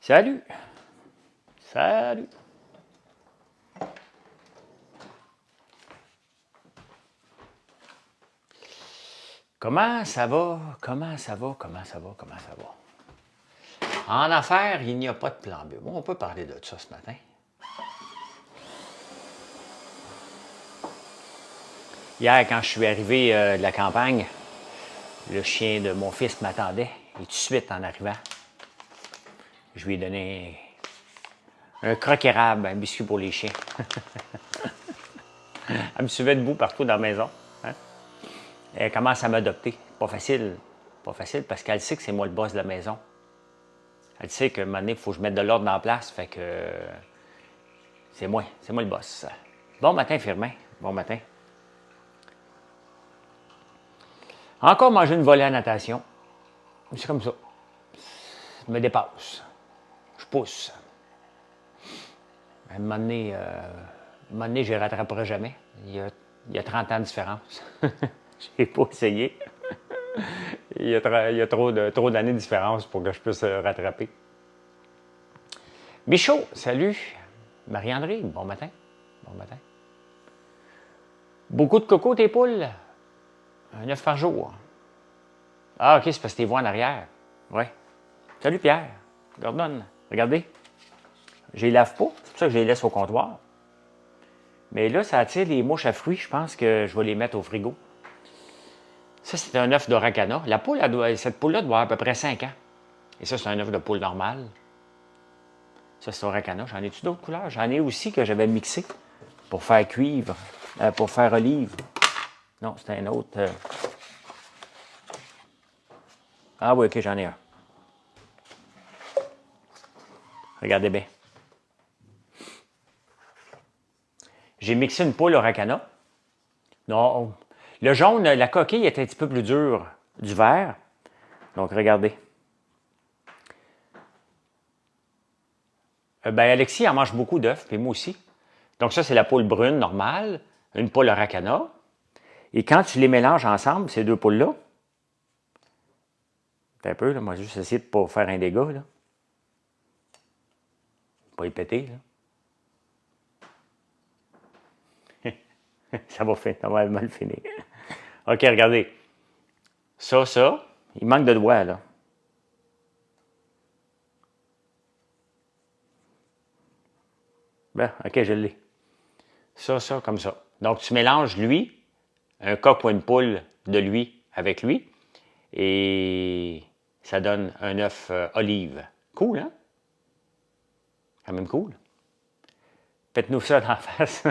Salut! Salut! Comment ça va? Comment ça va? Comment ça va? Comment ça va? En affaires, il n'y a pas de plan B. Bon, on peut parler de ça ce matin. Hier, quand je suis arrivé de la campagne, le chien de mon fils m'attendait. Et tout de suite, en arrivant, je lui ai donné un croque érable, un biscuit pour les chiens. Elle me suivait debout partout dans la maison. Hein? Elle commence à m'adopter. Pas facile. Pas facile parce qu'elle sait que c'est moi le boss de la maison. Elle sait qu'à un moment donné, il faut que je mette de l'ordre en place. Fait que c'est moi le boss. Bon matin, Firmin. Bon matin. Encore manger une volée à natation. C'est comme ça. Je me dépasse. Je pousse. À un moment donné, je ne rattraperai jamais. Il y a 30 ans de différence. Je n'ai pas essayé. Il y a trop d'années de différence pour que je puisse rattraper. Michaud, salut. Marie-André, bon matin. Bon matin. Beaucoup de coco, tes poules? Un œuf par jour. Ah, OK, c'est parce que tu les vois en arrière. Oui. Salut, Pierre. Gordon, regardez. Je les lave pas, c'est pour ça que je les laisse au comptoir. Mais là, ça attire les mouches à fruits. Je pense que je vais les mettre au frigo. Ça, c'est un œuf d'Oracana. La poule, cette poule-là doit avoir à peu près 5 ans. Et ça, c'est un œuf de poule normal. Ça, c'est Oracana. J'en ai-tu d'autres couleurs? J'en ai aussi que j'avais mixé pour faire cuivre, pour faire olive. Non, c'était un autre. Ah oui, OK, j'en ai un. Regardez bien. J'ai mixé une poule Oracana. Non, le jaune, la coquille est un petit peu plus dure du vert. Donc, regardez. Alexis en mange beaucoup d'œufs, puis moi aussi. Donc, ça, c'est la poule brune normale, une poule Oracana. Et quand tu les mélanges ensemble, ces deux poules-là, un peu, là, moi, j'ai juste essayé de ne pas faire un dégât, là. Pas y péter, là. Ça va mal finir. OK, regardez. Ça, il manque de doigts, là. Ben, OK, je l'ai. Ça, comme ça. Donc, tu mélanges lui, un coq ou une poule de lui avec lui, et ça donne un œuf olive. Cool, hein? Quand même cool. Faites-nous ça dans la face.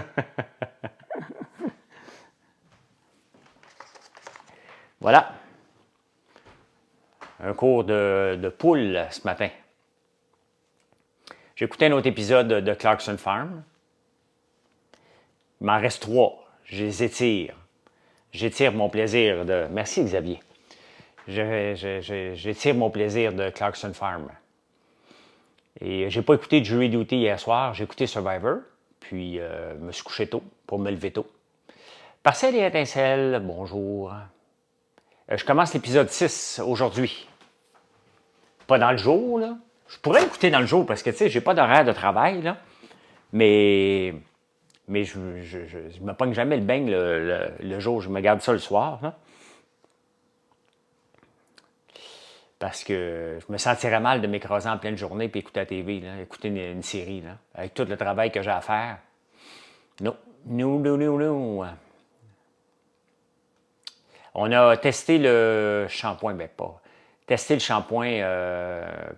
Voilà. Un cours de poule ce matin. J'ai écouté un autre épisode de Clarkson Farm. Il m'en reste 3. Je les étire. J'étire mon plaisir de... Merci, Xavier. J'étire mon plaisir de Clarkson Farm. Et j'ai pas écouté Jury Duty hier soir. J'ai écouté Survivor. Puis, je me suis couché tôt pour me lever tôt. Parcelle et étincelle, bonjour. Je commence l'épisode 6 aujourd'hui. Pas dans le jour, là. Je pourrais l'écouter dans le jour parce que, tu sais, j'ai pas d'horaire de travail, là. Mais je me pogne jamais le beigne le jour. Je me garde ça le soir, là. Parce que je me sentirais mal de m'écraser en pleine journée puis écouter la TV, là, écouter une série, là, avec tout le travail que j'ai à faire. Non. Non. On a testé le shampoing, mais pas. Testé le shampoing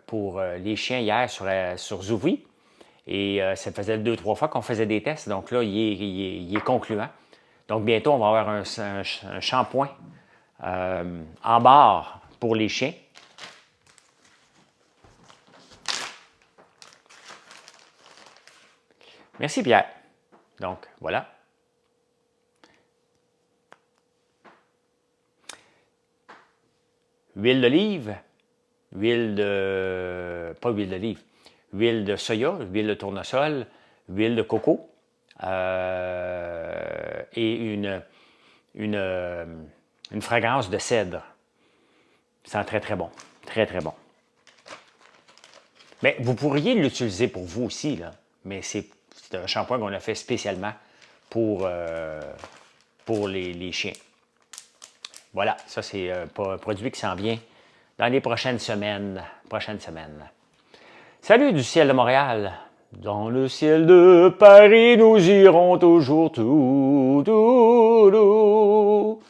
pour les chiens hier sur Zouvi. Et ça faisait 2-3 fois qu'on faisait des tests. Donc là, il est concluant. Donc bientôt, on va avoir un shampoing en barre pour les chiens. Merci, Pierre. Donc, voilà. Huile d'olive, pas huile d'olive, huile de soya, huile de tournesol, huile de coco et une fragrance de cèdre. Ça sent très, très bon. Très, très bon. Mais vous pourriez l'utiliser pour vous aussi, là. Mais c'est un shampoing qu'on a fait spécialement pour les chiens. Voilà, ça c'est un produit qui s'en vient dans les prochaines semaines. Salut du ciel de Montréal. Dans le ciel de Paris, nous irons toujours tout, tout, tout.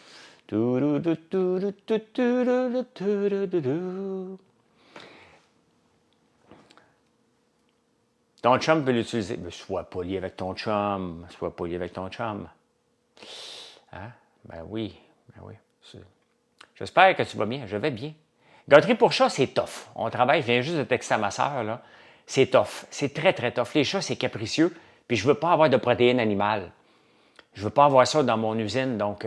Ton chum peut l'utiliser. Mais sois poli avec ton chum. Sois poli avec ton chum. Hein? Ben oui. Ben oui. J'espère que tu vas bien. Je vais bien. Gâterie pour chat, c'est tough. On travaille, je viens juste de texter à ma soeur, là. C'est tough. C'est très, très tough. Les chats, c'est capricieux. Puis je veux pas avoir de protéines animales. Je veux pas avoir ça dans mon usine. Donc,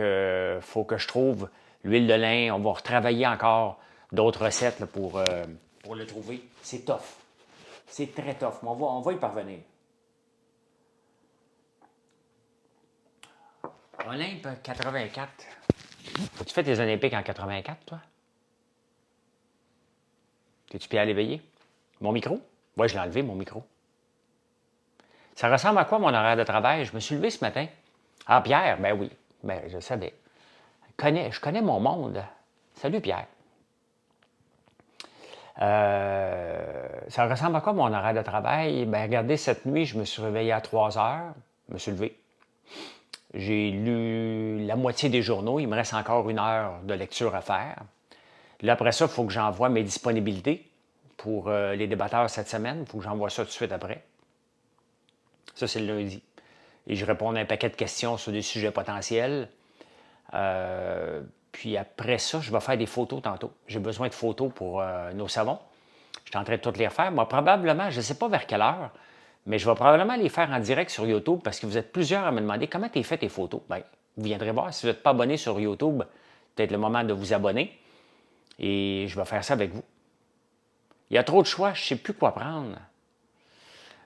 faut que je trouve l'huile de lin. On va retravailler encore d'autres recettes là, pour le trouver. C'est tough. C'est très tough. Mais on va y parvenir. Olympe 84. As-tu fait tes Olympiques en 84, toi? T'es-tu pied à l'éveiller? Mon micro? Oui, je l'ai enlevé, mon micro. Ça ressemble à quoi, mon horaire de travail? Je me suis levé ce matin. Ah, Pierre? Ben oui. Ben, je savais. Je connais mon monde. Salut, Pierre. Ça ressemble à quoi, mon horaire de travail? Ben, regardez, cette nuit, je me suis réveillé à 3 heures. Je me suis levé. J'ai lu la moitié des journaux. Il me reste encore 1 heure de lecture à faire. Là, après ça, il faut que j'envoie mes disponibilités pour les débatteurs cette semaine. Il faut que j'envoie ça tout de suite après. Ça, c'est le lundi. Et je réponds à un paquet de questions sur des sujets potentiels. Puis après ça, je vais faire des photos tantôt. J'ai besoin de photos pour nos savons. Je suis en train de toutes les refaire. Moi, probablement, je ne sais pas vers quelle heure, mais je vais probablement les faire en direct sur YouTube parce que vous êtes plusieurs à me demander comment tu as fait tes photos. Bien, vous viendrez voir. Si vous n'êtes pas abonné sur YouTube, peut-être le moment de vous abonner. Et je vais faire ça avec vous. Il y a trop de choix, je ne sais plus quoi prendre.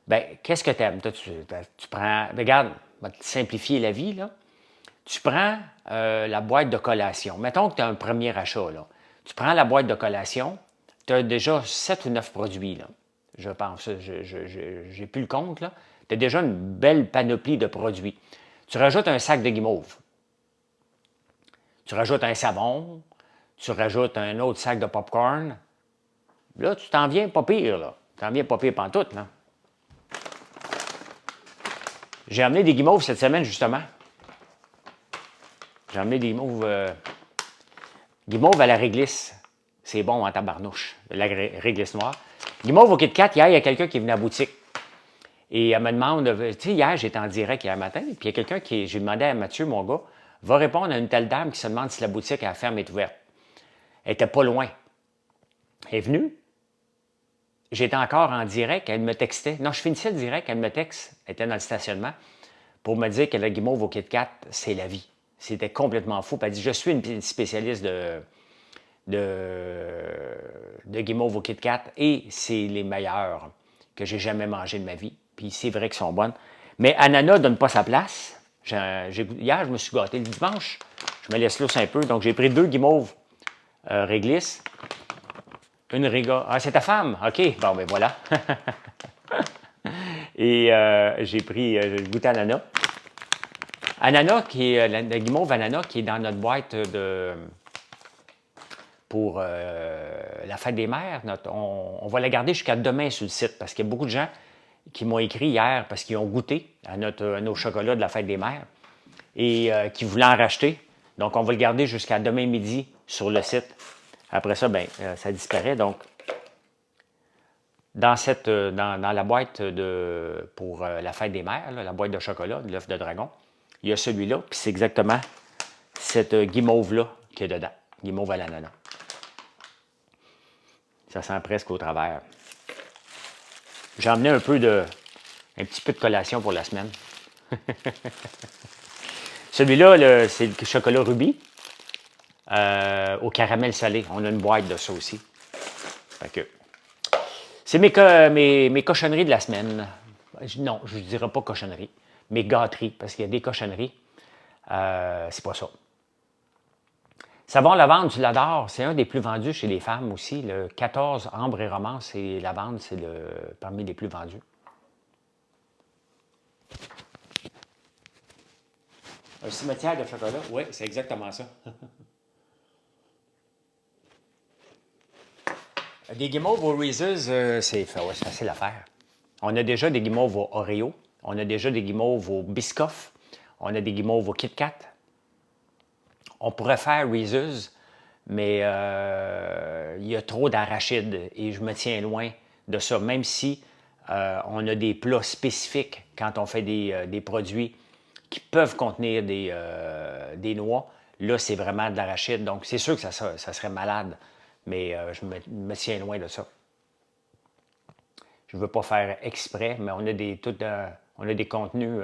Bien, qu'est-ce que tu aimes? Tu prends, regarde, je vais te simplifier la vie, là. Tu prends la boîte de collation. Mettons que tu as un premier achat, là. Tu prends la boîte de collation, tu as déjà 7 ou 9 produits, là. Je pense, je n'ai plus le compte, là. Tu as déjà une belle panoplie de produits. Tu rajoutes un sac de guimauve. Tu rajoutes un savon. Tu rajoutes un autre sac de popcorn. Là, tu t'en viens pas pire, là. Tu t'en viens pas pire pantoute, là. J'ai amené des guimauves cette semaine, justement. J'ai amené des guimauves à la réglisse. C'est bon en tabarnouche, la réglisse noire. Guimauve au Kit Kat, hier, il y a quelqu'un qui est venu à la boutique. Et elle me demande, tu sais, hier, j'étais en direct hier matin, puis il y a quelqu'un j'ai demandé à Mathieu, mon gars, va répondre à une telle dame qui se demande si la boutique à la ferme est ouverte. Elle était pas loin. Elle est venue. J'étais encore en direct, elle me textait. Non, je finissais le direct, elle me texte, elle était dans le stationnement, pour me dire que la guimauve au Kit Kat, c'est la vie. C'était complètement fou. Puis elle dit, je suis une spécialiste de guimauve au Kit Kat et c'est les meilleurs que j'ai jamais mangé de ma vie. Puis c'est vrai qu'ils sont bonnes. Mais ananas ne donne pas sa place. Hier, je me suis gâté. Le dimanche, je me laisse lousse un peu. Donc, j'ai pris 2 guimauves réglisse. Une réga. Ah, c'est ta femme? OK. Bon, ben voilà. Et j'ai pris goûté ananas. Ananas, qui est la guimauve ananas, qui est dans notre boîte pour la fête des mères. On va la garder jusqu'à demain sur le site parce qu'il y a beaucoup de gens qui m'ont écrit hier parce qu'ils ont goûté à nos chocolats de la fête des mères et qui voulaient en racheter. Donc, on va le garder jusqu'à demain midi sur le site. Après ça, ben, ça disparaît. Donc, dans la boîte pour la fête des mères, là, la boîte de chocolat, de l'œuf de dragon, il y a celui-là, puis c'est exactement cette guimauve-là qui est dedans. Guimauve à l'ananas. Ça sent presque au travers. J'ai emmené un petit peu de collation pour la semaine. Celui-là, c'est le chocolat rubis au caramel salé. On a une boîte de ça aussi. Fait que, c'est mes cochonneries de la semaine. Non, je ne dirais pas cochonneries. Mes gâteries, parce qu'il y a des cochonneries. C'est pas ça. Savon lavande, tu l'adores. C'est un des plus vendus chez les femmes aussi. Le 14 ambre et romance et lavande, c'est parmi les plus vendus. Un cimetière de chocolat? Oui, c'est exactement ça. Des guimauves aux Reese's, c'est facile à faire. On a déjà des guimauves au Oreo. On a déjà des guimauves au Biscoff. On a des guimauves au Kit Kat. On pourrait faire Reese's, mais il y a trop d'arachides et je me tiens loin de ça. Même si on a des plats spécifiques quand on fait des produits qui peuvent contenir des noix, là, c'est vraiment de l'arachide. Donc, c'est sûr que ça serait malade, mais je me tiens loin de ça. Je ne veux pas faire exprès, mais on a des contenus.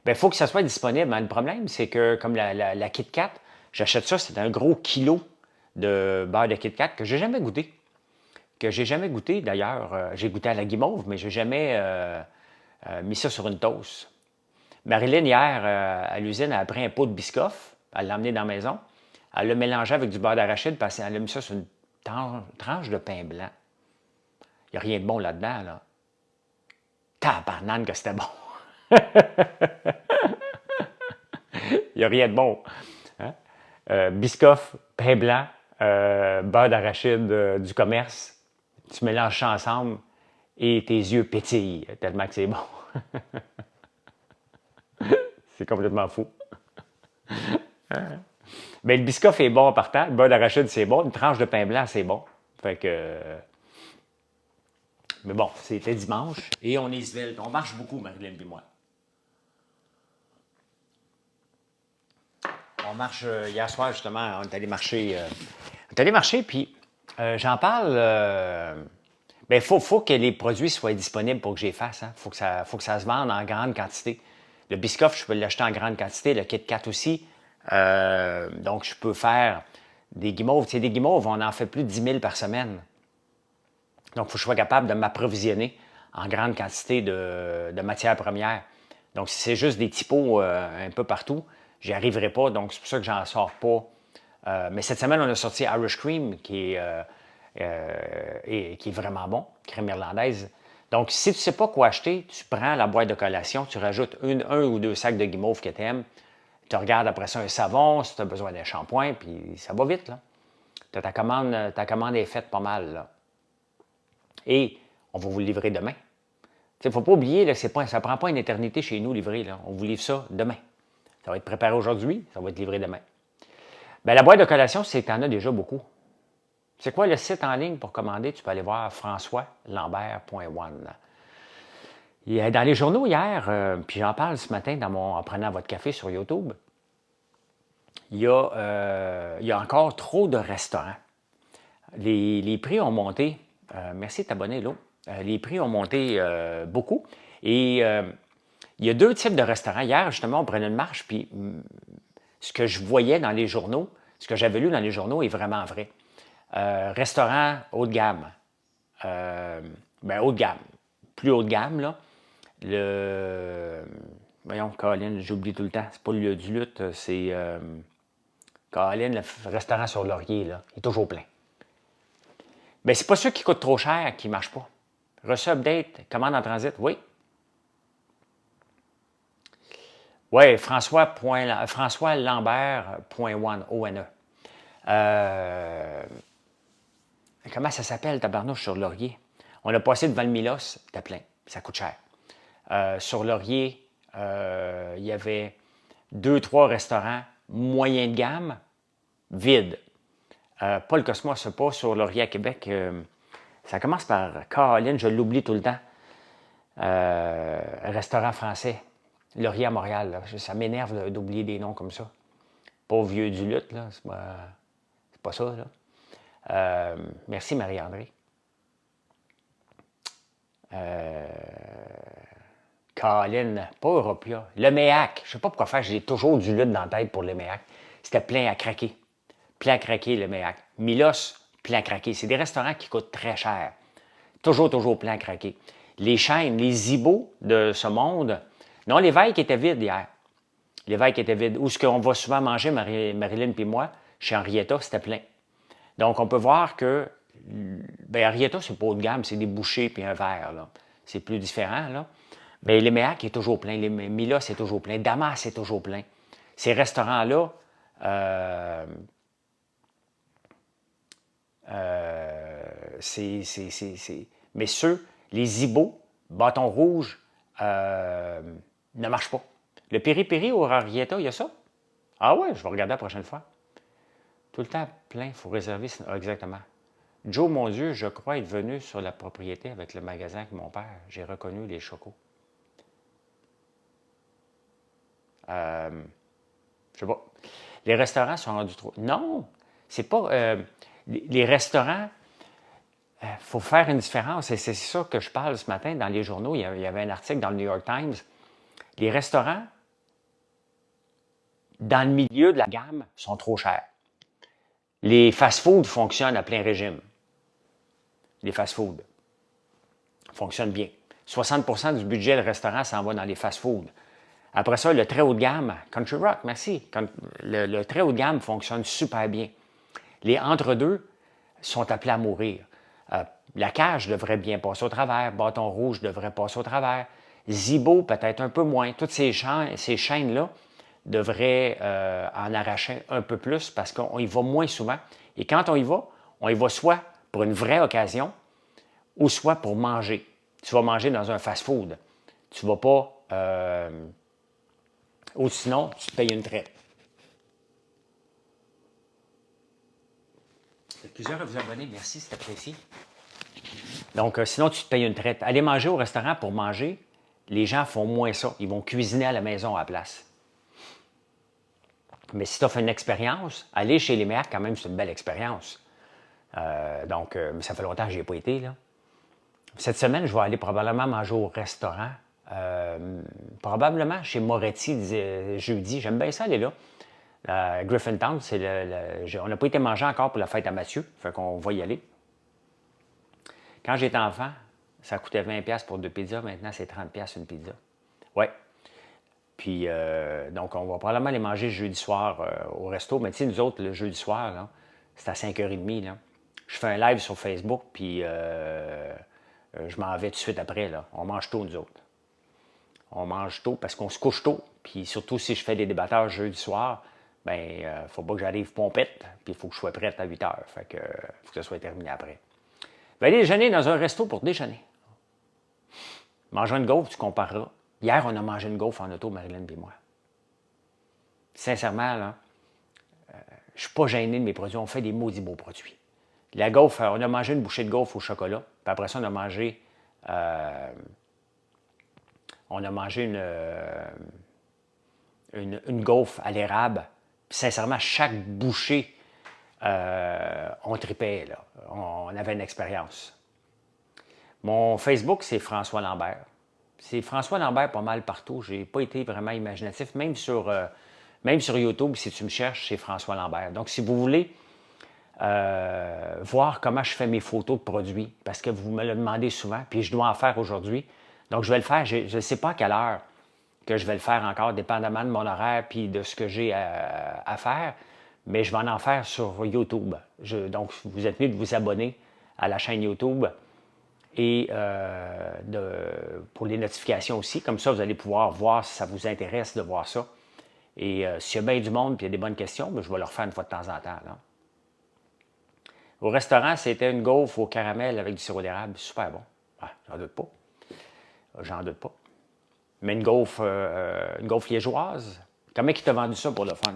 Il faut que ça soit disponible. Hein. Le problème, c'est que comme la Kit Kat, j'achète ça, c'est un gros kilo de beurre de Kit Kat que j'ai jamais goûté. Que j'ai jamais goûté d'ailleurs. J'ai goûté à la guimauve, mais j'ai jamais mis ça sur une toast. Marilyn, hier, à l'usine, elle a pris un pot de Biscoff, elle l'a emmené dans la maison, elle l'a mélangé avec du beurre d'arachide, parce qu'elle a mis ça sur une tranche de pain blanc. Il n'y a rien de bon là-dedans, là. Tabarnane que c'était bon! Il n'y a rien de bon. Hein? Biscoff, pain blanc, beurre d'arachide du commerce. Tu mélanges ça ensemble et tes yeux pétillent tellement que c'est bon. C'est complètement fou. Mais le Biscoff est bon en partant. Le beurre d'arachide, c'est bon. Une tranche de pain blanc, c'est bon. Fait que... Mais bon, c'était dimanche et on est svelte. On marche beaucoup, Marilyn et moi. On marche, hier soir, justement, on est allé marcher. Puis j'en parle. Il faut que les produits soient disponibles pour que j'y fasse. Hein. Faut que ça se vende en grande quantité. Le Biscoff, je peux l'acheter en grande quantité. Le Kit Kat aussi. Donc, je peux faire des guimauves. Tu sais, des guimauves, on en fait plus de 10 000 par semaine. Donc, il faut que je sois capable de m'approvisionner en grande quantité de matières premières. Donc, si c'est juste des typos un peu partout, j'y arriverai pas. Donc, c'est pour ça que j'en sors pas. Mais cette semaine, on a sorti Irish Cream, qui est vraiment bon, crème irlandaise. Donc, si tu ne sais pas quoi acheter, tu prends la boîte de collation, tu rajoutes un ou deux sacs de guimauve que tu aimes, tu regardes après ça un savon, si tu as besoin d'un shampoing, puis ça va vite, là. Ta commande est faite pas mal, là. Et on va vous le livrer demain. Il ne faut pas oublier que ça ne prend pas une éternité chez nous livrer. Là. On vous livre ça demain. Ça va être préparé aujourd'hui, ça va être livré demain. Bien, la boîte de collation, c'est que tu en as déjà beaucoup. C'est quoi le site en ligne pour commander? Tu peux aller voir françoislambert.one. Dans les journaux hier, puis j'en parle ce matin en prenant votre café sur YouTube, il y a encore trop de restaurants. Les prix ont monté. Merci de t'abonner, Lo. Les prix ont monté beaucoup. Et il y a deux types de restaurants. Hier, justement, on prenait une marche, puis ce que je voyais dans les journaux, ce que j'avais lu dans les journaux est vraiment vrai. Restaurant haut de gamme. Haut de gamme. Plus haut de gamme, là. Voyons, Colin, j'oublie tout le temps. C'est pas le lieu du lutte, c'est... Colin, le restaurant sur Laurier, là. Il est toujours plein. Bien, c'est pas ceux qui coûtent trop cher qui ne marchent pas. Reçu update, commande en transit, oui. Oui, françoislambert.one, O-N-E. Comment ça s'appelle, tabarnouche, sur Laurier? On a passé devant le Milos, c'était plein, ça coûte cher. Sur Laurier, il y avait 2-3 restaurants moyens de gamme, vides. Pas le Cosmos, pas sur Laurier à Québec. Ça commence par Caroline, je l'oublie tout le temps. Restaurant français. Laurier à Montréal. Là. Ça m'énerve d'oublier des noms comme ça. Pas vieux du lutte, là. C'est pas ça, là. Merci Marie-André. Caroline, pas Europia. Le Méac. Je sais pas pourquoi faire, j'ai toujours du lutte dans la tête pour le Méac. C'était plein à craquer. Plein à craquer, le Méac. Milos, plein à craquer. C'est des restaurants qui coûtent très cher. Toujours plein à craquer. Les chaînes, les Zibo de ce monde. Non, l'évêque était vide hier. L'évêque était vide. Où est-ce qu'on va souvent manger, Marilyn et moi? chez Henrietta, c'était plein. Donc, on peut voir que, bien, Henrietta, c'est pas haut de gamme, c'est des bouchées puis un verre, là. C'est plus différent, là. Mais l'Éméac est toujours plein, les Mila, c'est toujours plein, Damas, c'est toujours plein. Ces restaurants-là, mais ceux, les Zibo, bâton rouge, ne marchent pas. Le piri-piri au Henrietta, il y a ça? Ah ouais, je vais regarder la prochaine fois. Tout le temps plein, il faut réserver. Ah, exactement. Joe, mon Dieu, je crois être venu sur la propriété avec le magasin avec mon père. J'ai reconnu les chocos. Je sais pas. Les restaurants sont rendus trop. Non, c'est pas. Les restaurants, il faut faire une différence. Et c'est ça que je parle ce matin dans les journaux. Il y avait un article dans le New York Times. Les restaurants, dans le milieu de la gamme, sont trop chers. Les fast-foods fonctionnent à plein régime. Les fast-foods fonctionnent bien. 60% du budget de restaurant s'en va dans les fast-foods. Après ça, le très haut de gamme, Country Rock, merci. Le très haut de gamme fonctionne super bien. Les entre-deux sont appelés à mourir. La cage devrait bien passer au travers. Bâton rouge devrait passer au travers. Zibo, peut-être un peu moins. Toutes ces chaînes-là devraient en arracher un peu plus parce qu'on y va moins souvent. Et quand on y va soit pour une vraie occasion ou soit pour manger. Tu vas manger dans un fast-food. Tu ne vas pas... ou sinon, tu te payes une traite. Plusieurs de vous abonnés, merci, c'est apprécié. Donc, sinon, tu te payes une traite. Aller manger au restaurant pour manger, les gens font moins ça. Ils vont cuisiner à la maison à la place. Mais si tu as fait une expérience, aller chez les mères, quand même, c'est une belle expérience. Donc, ça fait longtemps que je n'y ai pas été, là. Cette semaine, je vais aller probablement manger au restaurant. Probablement chez Moretti jeudi. J'aime bien ça aller là. Griffintown, on n'a pas été manger encore pour la fête à Mathieu. Fait qu'on va y aller. Quand j'étais enfant, ça coûtait 20$ pour 2 pizzas. Maintenant, c'est 30$ une pizza. Ouais. Puis, donc, on va probablement aller manger jeudi soir au resto. Mais tu sais, nous autres, le jeudi soir, là, c'est à 5h30. Là. Je fais un live sur Facebook, puis je m'en vais tout de suite après. Là. On mange tôt, nous autres. On mange tôt parce qu'on se couche tôt. Puis surtout, si je fais des débatteurs jeudi soir, bien, faut pas que j'arrive pompette, puis il faut que je sois prête à 8h. Fait que, faut que ça soit terminé après. Ben, aller déjeuner dans un resto pour déjeuner. Manger une gaufre, tu compareras. Hier, on a mangé une gaufre en auto, Marilyn et moi. Sincèrement, là, je suis pas gêné de mes produits. On fait des maudits beaux produits. La gaufre, on a mangé une bouchée de gaufre au chocolat. Puis après ça, on a mangé une gaufre à l'érable. Puis sincèrement, chaque bouchée, on tripait, là. On avait une expérience. Mon Facebook, c'est François Lambert. C'est François Lambert pas mal partout. Je n'ai pas été vraiment imaginatif. Même sur YouTube, si tu me cherches, c'est François Lambert. Donc, si vous voulez voir comment je fais mes photos de produits, parce que vous me le demandez souvent, puis je dois en faire aujourd'hui. Donc, je vais le faire. Je ne sais pas à quelle heure que je vais le faire encore, dépendamment de mon horaire puis de ce que j'ai à faire. Mais je vais en faire sur YouTube. Donc, vous êtes mieux de vous abonner à la chaîne YouTube et pour les notifications aussi. Comme ça, vous allez pouvoir voir si ça vous intéresse de voir ça. Et s'il y a bien du monde et il y a des bonnes questions, bien, je vais le refaire une fois de temps en temps. Là. Au restaurant, c'était une gaufre au caramel avec du sirop d'érable. Super bon. Ah, j'en doute pas. J'en doute pas. Mais une gaufre liégeoise, comment il t'a vendu ça pour le fun?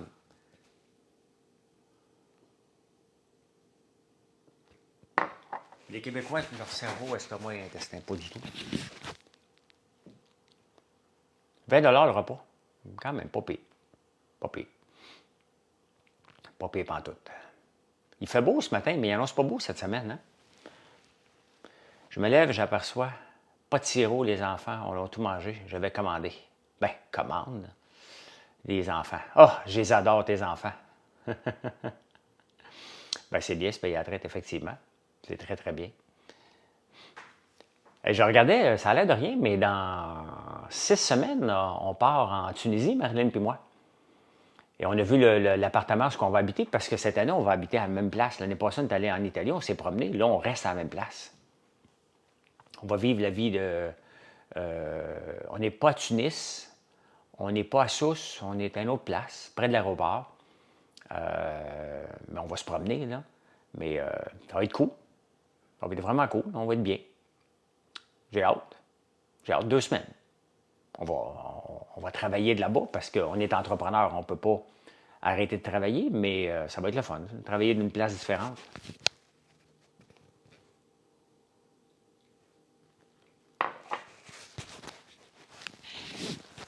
Les Québécois, leur cerveau, estomac et intestin, pas du tout. 20$ le repas. Quand même, pas pire. Pas pire. Pas pire pantoute. Il fait beau ce matin, mais il annonce pas beau cette semaine. Hein? Je me lève, j'aperçois pas de sirop, les enfants, on l'a tout mangé. J'avais commandé. Ben, commande. Les enfants. Ah, je les adore, tes enfants. Ben, c'est bien, c'est payé à la traite, effectivement. C'est très, très bien. Et je regardais, ça a l'air de rien, mais dans 6 semaines, là, on part en Tunisie, Marilyn et moi. Et on a vu l'appartement où on va habiter, parce que cette année, on va habiter à la même place. L'année passée, on est allé en Italie, on s'est promené. Là, on reste à la même place. On va vivre la vie de... on n'est pas à Tunis, on n'est pas à Sousse, on est à une autre place, près de l'aéroport. Mais on va se promener, là. Mais ça va être cool. Ça va être vraiment cool. On va être bien. J'ai hâte. J'ai hâte 2 semaines. On va travailler de là-bas parce qu'on est entrepreneur. On ne peut pas arrêter de travailler, mais ça va être le fun. Travailler d'une place différente.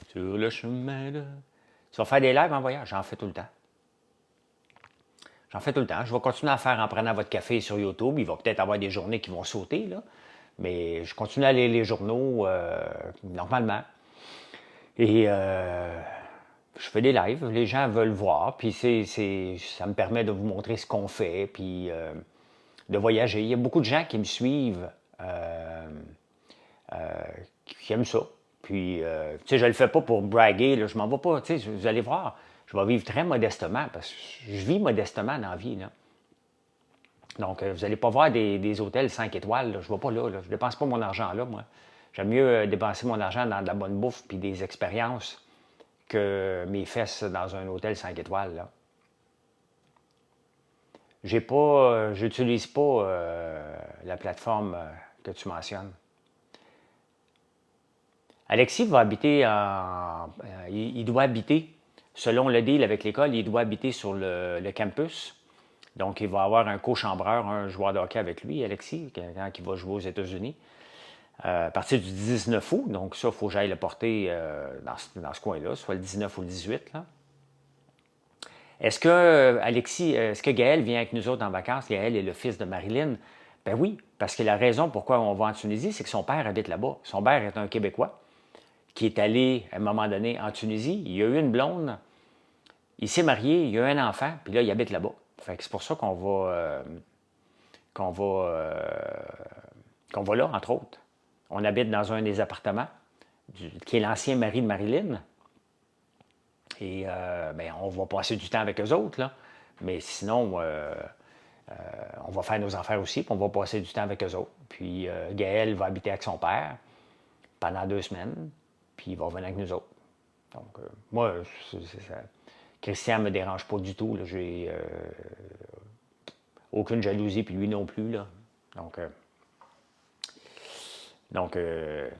Sur le chemin de... Tu vas faire des lives en voyage? J'en fais tout le temps. J'en fais tout le temps. Je vais continuer à faire en prenant votre café sur YouTube. Il va peut-être avoir des journées qui vont sauter, là. Mais je continue à lire les journaux normalement. Et je fais des lives. Les gens veulent voir. Puis ça me permet de vous montrer ce qu'on fait. Puis de voyager. Il y a beaucoup de gens qui me suivent, qui aiment ça. Puis, tu sais, je le fais pas pour braguer. Là. Je m'en vais pas. Tu sais, vous allez voir. Je vais vivre très modestement parce que je vis modestement dans la vie. Là. Donc, vous n'allez pas voir des hôtels 5 étoiles. Là. Je ne vais pas là, là. Je ne dépense pas mon argent là, moi. J'aime mieux dépenser mon argent dans de la bonne bouffe puis des expériences que mes fesses dans un hôtel 5 étoiles. Là. J'utilise pas la plateforme que tu mentionnes. Alexis va habiter il doit habiter, selon le deal avec l'école, il doit habiter sur le campus. Donc, il va avoir un co-chambreur, un joueur de hockey avec lui, Alexis, quand il va jouer aux États-Unis. À partir du 19 août, donc ça, il faut que j'aille le porter dans ce coin-là, soit le 19 ou le 18. Là. Est-ce que Gaël vient avec nous autres en vacances? Gaël est le fils de Marilyn. Ben oui, parce que la raison pourquoi on va en Tunisie, c'est que son père habite là-bas. Son père est un Québécois qui est allé, à un moment donné, en Tunisie. Il a eu une blonde, il s'est marié, il a eu un enfant, puis là, il habite là-bas. Fait que c'est pour ça qu'on va là, entre autres. On habite dans un des appartements, qui est l'ancien mari de Marilyn. Et on va passer du temps avec eux autres, là. Mais sinon, on va faire nos affaires aussi, puis on va passer du temps avec eux autres. Puis Gaël va habiter avec son père pendant 2 semaines, puis il va revenir avec nous autres. Donc, moi, Christian ne me dérange pas du tout. J'ai aucune jalousie, puis lui non plus. Là. Donc,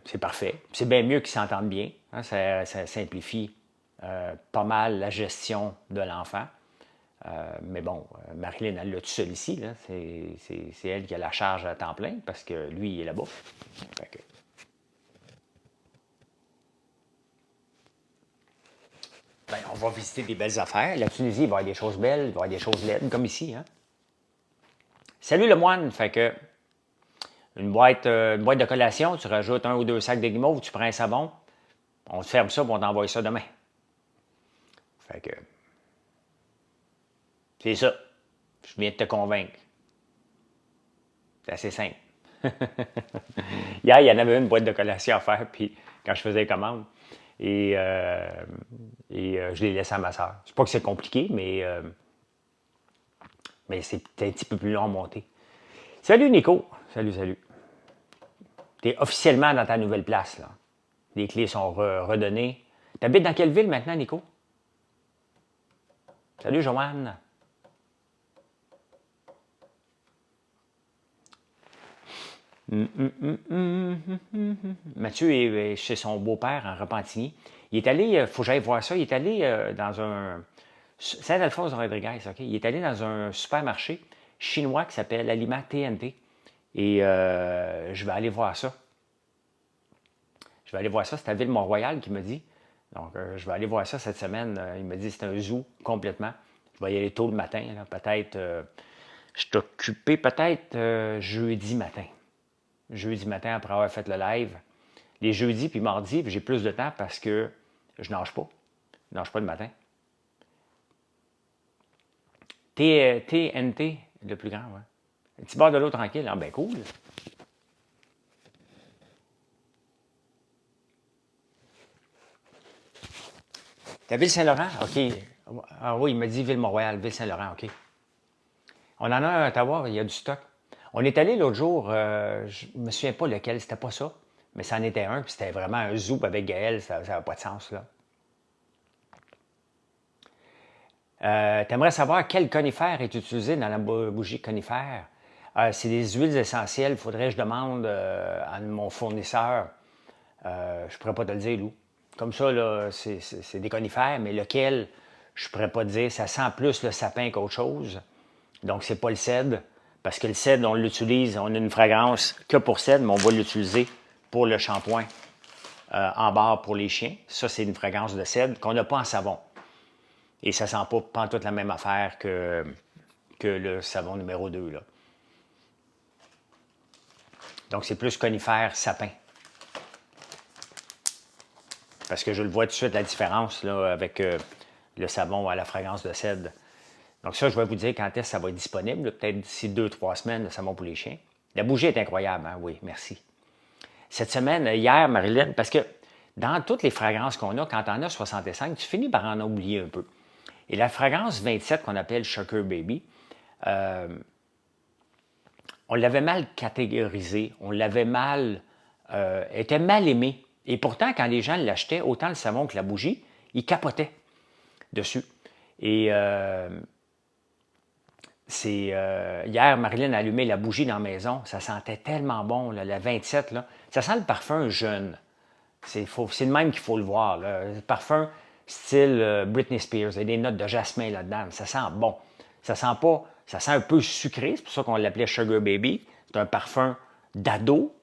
c'est parfait. C'est bien mieux qu'ils s'entendent bien. Hein, ça simplifie pas mal la gestion de l'enfant. Mais bon, Marilyn, elle l'a tout seul ici. Là. C'est elle qui a la charge à temps plein parce que lui, il est là-bas. On va visiter des belles affaires. La Tunisie, il va y avoir des choses belles, il va y avoir des choses laides, comme ici. Hein? Salut le moine! Fait que une boîte de collation, tu rajoutes 1 ou 2 sacs de guimauve, tu prends un savon, on te ferme ça et on t'envoie ça demain. Fait que c'est ça. Je viens de te convaincre. C'est assez simple. Hier, il y en avait une boîte de collation à faire, puis quand je faisais les commandes, et je l'ai laissé à ma soeur. C'est pas que c'est compliqué, mais c'est un petit peu plus long à monter. Salut Nico! Salut. Tu es officiellement dans ta nouvelle place. Là. Les clés sont redonnées. Tu habites dans quelle ville maintenant, Nico? Salut Joanne! Mathieu est chez son beau-père en Repentigny. Il est allé, il faut que j'aille voir ça, il est allé dans un... Saint-Alphonse-Rodriguez, OK? Il est allé dans un supermarché chinois qui s'appelle Aliment TNT. Et je vais aller voir ça. C'est à Ville-Mont-Royal qui me dit. Donc, je vais aller voir ça cette semaine. Il me dit que c'est un zoo complètement. Je vais y aller tôt le matin. Là. Peut-être, je suis occupé peut-être jeudi matin. Jeudi matin après avoir fait le live. Les jeudis puis mardis, j'ai plus de temps parce que je nage pas. Je nage pas le matin. TNT, le plus grand, ouais. Un petit bord de l'eau tranquille. Ah ben cool. Ta ville Saint-Laurent? OK. Ah oui, il m'a dit Ville-Mont-Royal, Ville-Saint-Laurent, OK. On en a un à Ottawa, il y a du stock. On est allé l'autre jour, je ne me souviens pas lequel, c'était pas ça, mais ça en était un, puis c'était vraiment un zoo avec Gaël, ça n'avait pas de sens, là. T'aimerais savoir quel conifère est utilisé dans la bougie conifère? C'est des huiles essentielles, il faudrait que je demande à mon fournisseur. Je ne pourrais pas te le dire, Lou. Comme ça, là, c'est des conifères, mais lequel, je ne pourrais pas te dire. Ça sent plus le sapin qu'autre chose. Donc, c'est pas le cèdre. Parce que le cèdre, on l'utilise, on a une fragrance que pour cèdre, mais on va l'utiliser pour le shampoing en barre pour les chiens. Ça, c'est une fragrance de cèdre qu'on n'a pas en savon. Et ça sent pas toute la même affaire que le savon numéro 2, là. Donc, c'est plus conifère sapin. Parce que je le vois tout de suite la différence là, avec le savon à la fragrance de cèdre. Donc ça, je vais vous dire quand est-ce que ça va être disponible. Peut-être d'ici 2-3 semaines, le savon pour les chiens. La bougie est incroyable, hein? Oui, merci. Cette semaine, hier, Marilyn, parce que dans toutes les fragrances qu'on a, quand on a 65, tu finis par en oublier un peu. Et la fragrance 27 qu'on appelle Sugar Baby, on l'avait mal catégorisée, on l'avait mal, était mal aimé. Et pourtant, quand les gens l'achetaient, autant le savon que la bougie, ils capotaient dessus. Et hier, Marilyn a allumé la bougie dans la maison. Ça sentait tellement bon, là, la 27. Là. Ça sent le parfum jeune. C'est le même qu'il faut le voir. Là. Le parfum style Britney Spears. Il y a des notes de jasmin là-dedans. Ça sent bon. Ça sent pas. Ça sent un peu sucré. C'est pour ça qu'on l'appelait Sugar Baby. C'est un parfum d'ado,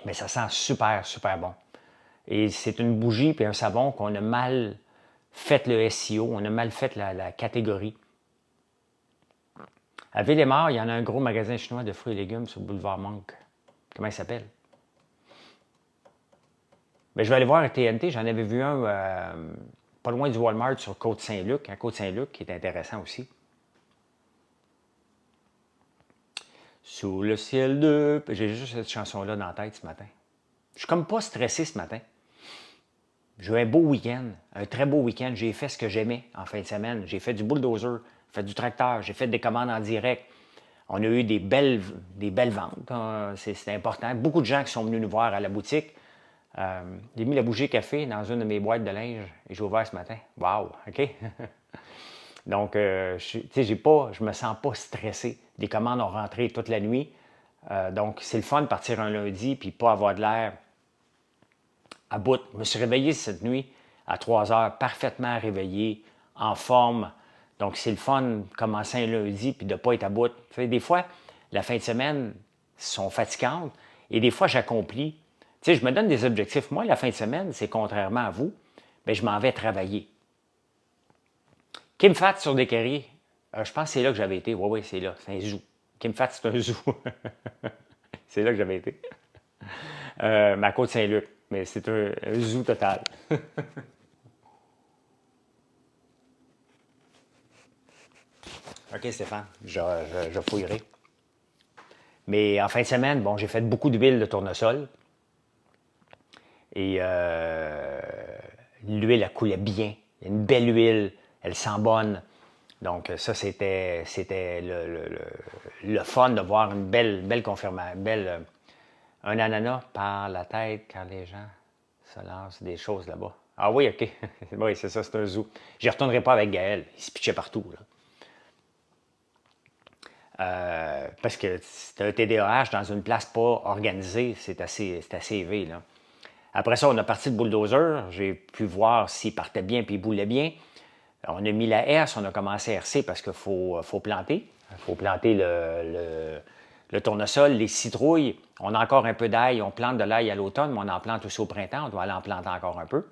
mais ça sent super, super bon. Et c'est une bougie et un savon qu'on a mal fait le SEO. On a mal fait la catégorie. À Ville-et-Mort, il y en a un gros magasin chinois de fruits et légumes sur le boulevard Monk. Comment il s'appelle? Bien, je vais aller voir à TNT. J'en avais vu un pas loin du Walmart sur Côte-Saint-Luc, à Côte-Saint-Luc, qui est intéressant aussi. Sous le ciel de... J'ai juste cette chanson-là dans la tête ce matin. Je suis comme pas stressé ce matin. J'ai eu un beau week-end, un très beau week-end. J'ai fait ce que j'aimais en fin de semaine. J'ai fait du bulldozer, j'ai fait du tracteur, j'ai fait des commandes en direct. On a eu des belles ventes. C'est important. Beaucoup de gens qui sont venus nous voir à la boutique. J'ai mis la bougie café dans une de mes boîtes de linge et j'ai ouvert ce matin. Wow, OK? Donc, je me sens pas stressé. Les commandes ont rentré toute la nuit. Donc, c'est le fun de partir un lundi puis pas avoir de l'air à bout. Je me suis réveillé cette nuit à 3 heures, parfaitement réveillé, en forme. Donc, c'est le fun de commencer un lundi puis de ne pas être à bout. Tu sais, des fois, la fin de semaine sont fatigantes et des fois, j'accomplis. Tu sais, je me donne des objectifs. Moi, la fin de semaine, c'est contrairement à vous, bien, je m'en vais travailler. Kim Fat sur des carrés, je pense que c'est là que j'avais été. Oui, c'est là. C'est un zoo. Kim Fat, c'est un zoo. C'est là que j'avais été. Ma Côte-Saint-Luc. Mais c'est un zoo total. OK, Stéphane, je fouillerai. Mais en fin de semaine, bon, j'ai fait beaucoup d'huile de tournesol. Et l'huile, elle coulait bien. Une belle huile, elle sent bonne. Donc, ça, c'était le fun de voir une belle confirmation, un ananas par la tête quand les gens se lancent des choses là-bas. Ah oui, OK. Oui, c'est ça, c'est un zoo. Je n'y retournerai pas avec Gaël. Il se pitchait partout, là. Parce que c'est un TDAH dans une place pas organisée, c'est assez élevé, là. Après ça, on a parti de bulldozer. J'ai pu voir s'il partait bien puis il boulait bien. On a mis la herse, on a commencé à hercer parce qu'il faut planter. Il faut planter le tournesol, les citrouilles. On a encore un peu d'ail. On plante de l'ail à l'automne, mais on en plante aussi au printemps. On doit aller en planter encore un peu.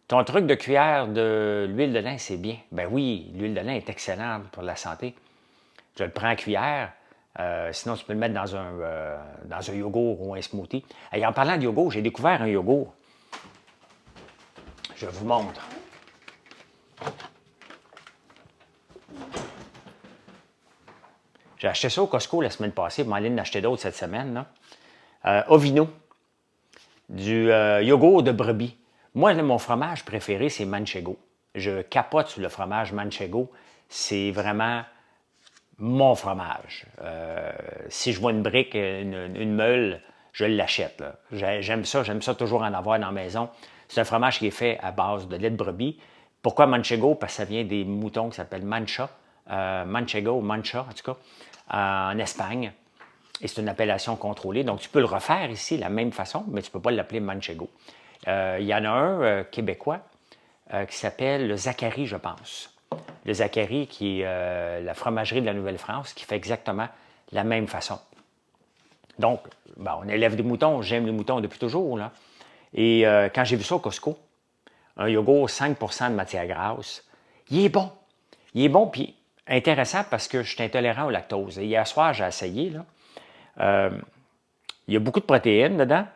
Ton truc de cuillère de l'huile de lin, c'est bien. Ben oui, l'huile de lin est excellente pour la santé. Je le prends en cuillère. Sinon, tu peux le mettre dans un yogourt ou un smoothie. Et en parlant de yogourt, j'ai découvert un yogourt. Je vous montre. J'ai acheté ça au Costco la semaine passée. Je m'en allais en acheter d'autres cette semaine. Là. Ovino. Du yogourt de brebis. Moi, mon fromage préféré, c'est Manchego. Je capote sur le fromage Manchego. C'est vraiment mon fromage. Si je vois une brique, une meule, je l'achète. J'aime ça toujours en avoir dans la maison. C'est un fromage qui est fait à base de lait de brebis. Pourquoi Manchego? Parce que ça vient des moutons qui s'appellent Mancha. Manchego, Mancha, en tout cas, en Espagne. Et c'est une appellation contrôlée. Donc, tu peux le refaire ici de la même façon, mais tu ne peux pas l'appeler Manchego. Il y en a un québécois qui s'appelle le Zachary, je pense. Le Zachary, qui est la fromagerie de la Nouvelle-France, qui fait exactement la même façon. Donc, ben, on élève des moutons. J'aime les moutons depuis toujours, là. Et quand j'ai vu ça au Costco, un yogourt 5 de matière grasse, il est bon. Il est bon, puis intéressant parce que je suis intolérant au lactose. Et hier soir, j'ai essayé, là. Il y a beaucoup de protéines dedans.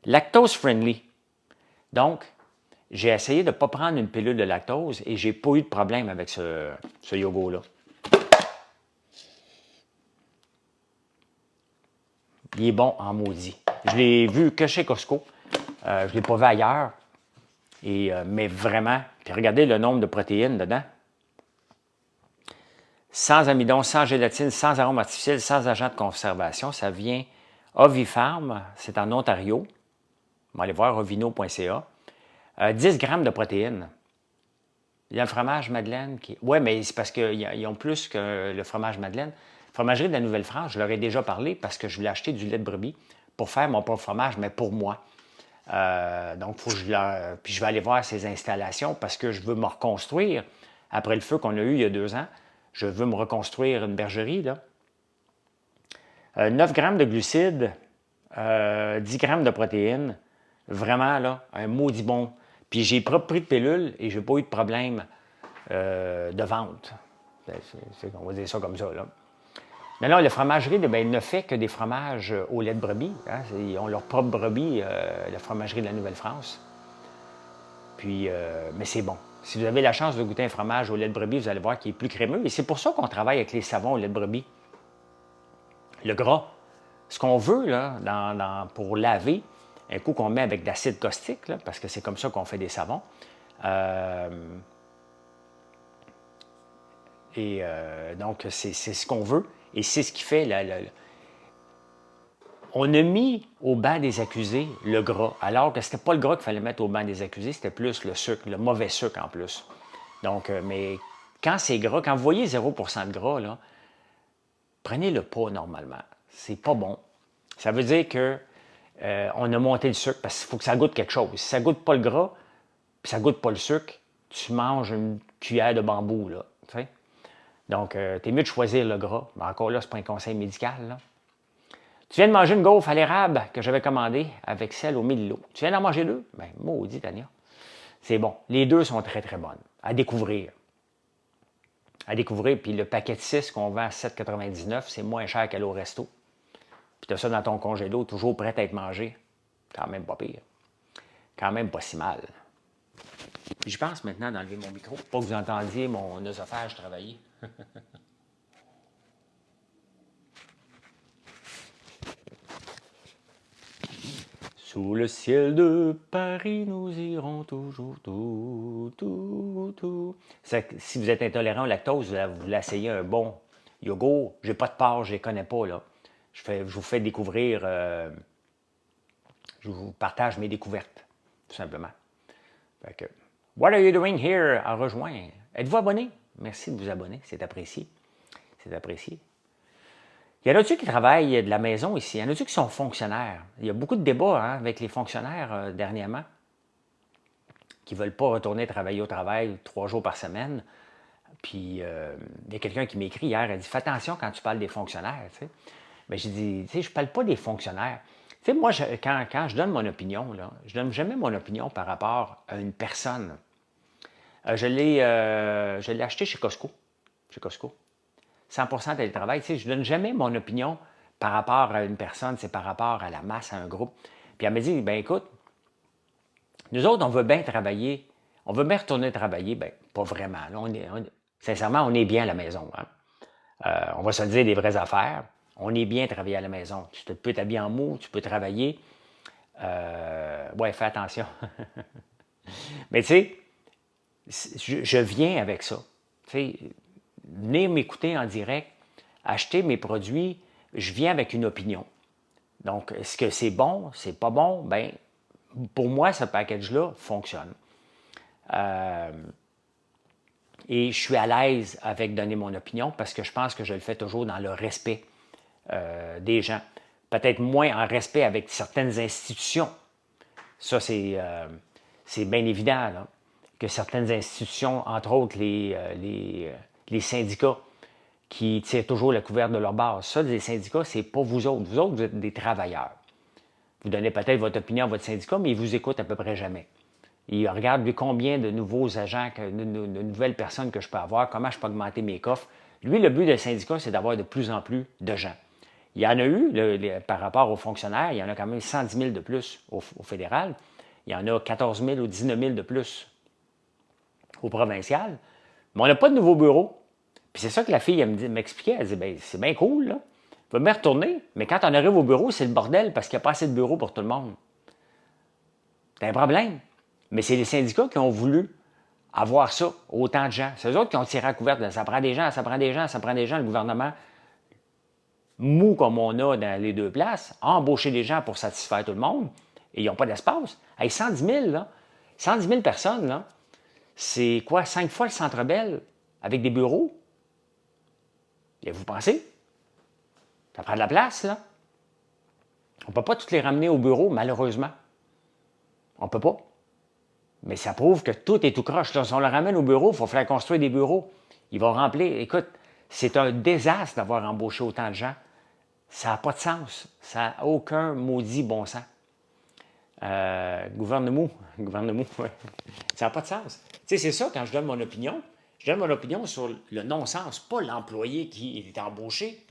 Lactose friendly. Donc, j'ai essayé de ne pas prendre une pilule de lactose et j'ai pas eu de problème avec ce yogourt-là. Il est bon en maudit. Je l'ai vu que chez Costco. Je ne l'ai pas vu ailleurs. Mais vraiment, puis regardez le nombre de protéines dedans. Sans amidon, sans gélatine, sans arôme artificiel, sans agent de conservation. Ça vient Ovifarm, c'est en Ontario. On va aller voir ovino.ca. 10 grammes de protéines. Il y a le fromage Madeleine qui... Oui, mais c'est parce qu'ils ont plus que le fromage Madeleine. Fromagerie de la Nouvelle-France, je leur ai déjà parlé parce que je voulais acheter du lait de brebis pour faire mon propre fromage, mais pour moi. Donc, faut que puis je vais aller voir ces installations parce que je veux me reconstruire. Après le feu qu'on a eu il y a 2 ans, je veux me reconstruire une bergerie, là. 9 grammes de glucides, 10 grammes de protéines. Vraiment, là, un maudit bon. Puis j'ai pas pris de pilule et j'ai pas eu de problème de vente. On va dire ça comme ça, là. Mais là, la fromagerie, ne fait que des fromages au lait de brebis. Hein? Ils ont leur propre brebis, la fromagerie de la Nouvelle-France. Puis, mais c'est bon. Si vous avez la chance de goûter un fromage au lait de brebis, vous allez voir qu'il est plus crémeux. Et c'est pour ça qu'on travaille avec les savons au lait de brebis. Le gras. Ce qu'on veut, là, pour laver, un coup qu'on met avec de l'acide caustique, là, parce que c'est comme ça qu'on fait des savons. Donc, c'est ce qu'on veut. Et c'est ce qui fait... On a mis au banc des accusés le gras, alors que ce n'était pas le gras qu'il fallait mettre au banc des accusés, c'était plus le sucre, le mauvais sucre en plus. Donc, mais quand c'est gras, quand vous voyez 0% de gras, là, prenez-le pas normalement. C'est pas bon. Ça veut dire que on a monté le sucre parce qu'il faut que ça goûte quelque chose. Si ça goûte pas le gras, puis ça goûte pas le sucre, tu manges une cuillère de bambou, là. Tu sais? Donc, t'es mieux de choisir le gras. Mais encore là, c'est pas un conseil médical, là. Tu viens de manger une gaufre à l'érable que j'avais commandée avec celle au Milo. Tu viens d'en manger 2? Ben, maudit, Tania. C'est bon. Les 2 sont très, très bonnes. À découvrir. À découvrir. Puis le paquet de 6 qu'on vend à 7,99, c'est moins cher qu'aller au resto. Puis tu as ça dans ton congélo, toujours prêt à être mangé. Quand même pas pire. Quand même pas si mal. Puis je pense maintenant d'enlever mon micro pour pas que vous entendiez mon œsophage travailler. Sous le ciel de Paris, nous irons toujours tout. Si vous êtes intolérant au lactose, vous l'essayez un bon yogourt. J'ai pas de porc, je les connais pas, là. Je vous fais découvrir, je vous partage mes découvertes, tout simplement. Fait que, what are you doing here? À rejoindre. Êtes-vous abonné? Merci de vous abonner, c'est apprécié. C'est apprécié. Il y en a-tu qui travaillent de la maison ici? Il y en a-tu qui sont fonctionnaires? Il y a beaucoup de débats avec les fonctionnaires dernièrement qui ne veulent pas retourner travailler au travail 3 jours par semaine. Puis, il y a quelqu'un qui m'écrit hier, elle dit « Fais attention quand tu parles des fonctionnaires. » Mais j'ai dit « Je ne parle pas des fonctionnaires. » Tu sais, moi, quand je donne mon opinion, là, je ne donne jamais mon opinion par rapport à une personne. Je l'ai acheté chez Costco. 100% télétravail. Tu sais, je ne donne jamais mon opinion par rapport à une personne, c'est par rapport à la masse, à un groupe. Puis elle me dit, ben écoute, nous autres, on veut bien travailler, on veut bien retourner travailler. Ben, pas vraiment. Là, sincèrement, on est bien à la maison. Hein? On va se dire des vraies affaires. On est bien travailler à la maison. Tu peux t'habiller en mou, tu peux travailler. Ouais, fais attention. Mais tu sais, je viens avec ça. Tu sais, venir m'écouter en direct, acheter mes produits, je viens avec une opinion. Donc, est-ce que c'est bon, c'est pas bon? Ben, pour moi, ce package-là fonctionne. Et je suis à l'aise avec donner mon opinion parce que je pense que je le fais toujours dans le respect des gens. Peut-être moins en respect avec certaines institutions. Ça, c'est bien évident, là, que certaines institutions, entre autres les syndicats, qui tirent toujours la couverte de leur base. Ça, les syndicats, c'est pas vous autres. Vous autres, vous êtes des travailleurs. Vous donnez peut-être votre opinion à votre syndicat, mais ils vous écoutent à peu près jamais. Il regarde lui, combien de nouveaux agents, de nouvelles personnes que je peux avoir, comment je peux augmenter mes coffres. Lui, le but d'un syndicat, c'est d'avoir de plus en plus de gens. Il y en a eu, par rapport aux fonctionnaires, il y en a quand même 110 000 de plus au fédéral. Il y en a 14 000 ou 19 000 de plus au provincial. Mais on n'a pas de nouveau bureau. Puis c'est ça que la fille m'expliquait. Elle dit, ben, c'est bien cool, là. Va me retourner, mais quand on arrive au bureau, c'est le bordel parce qu'il n'y a pas assez de bureaux pour tout le monde. C'est un problème. Mais c'est les syndicats qui ont voulu avoir ça, autant de gens. C'est eux autres qui ont tiré à couverte. Ça prend des gens, ça prend des gens, ça prend des gens. Le gouvernement, mou comme on a dans les deux places, a embauché des gens pour satisfaire tout le monde et ils n'ont pas d'espace. Hey, 110 000, là, 110 000 personnes, là, c'est quoi, 5 fois le Centre Bell avec des bureaux? Et vous pensez? Ça prend de la place, là. On ne peut pas toutes les ramener au bureau, malheureusement. On ne peut pas. Mais ça prouve que tout est tout croche. Là, si on le ramène au bureau, il faut faire construire des bureaux. Il va remplir. Écoute, c'est un désastre d'avoir embauché autant de gens. Ça n'a pas de sens. Ça n'a aucun maudit bon sens. Gouvernement, oui. Ça n'a pas de sens. Tu sais, c'est ça, quand je donne mon opinion, je donne mon opinion sur le non-sens, pas l'employé qui est embauché.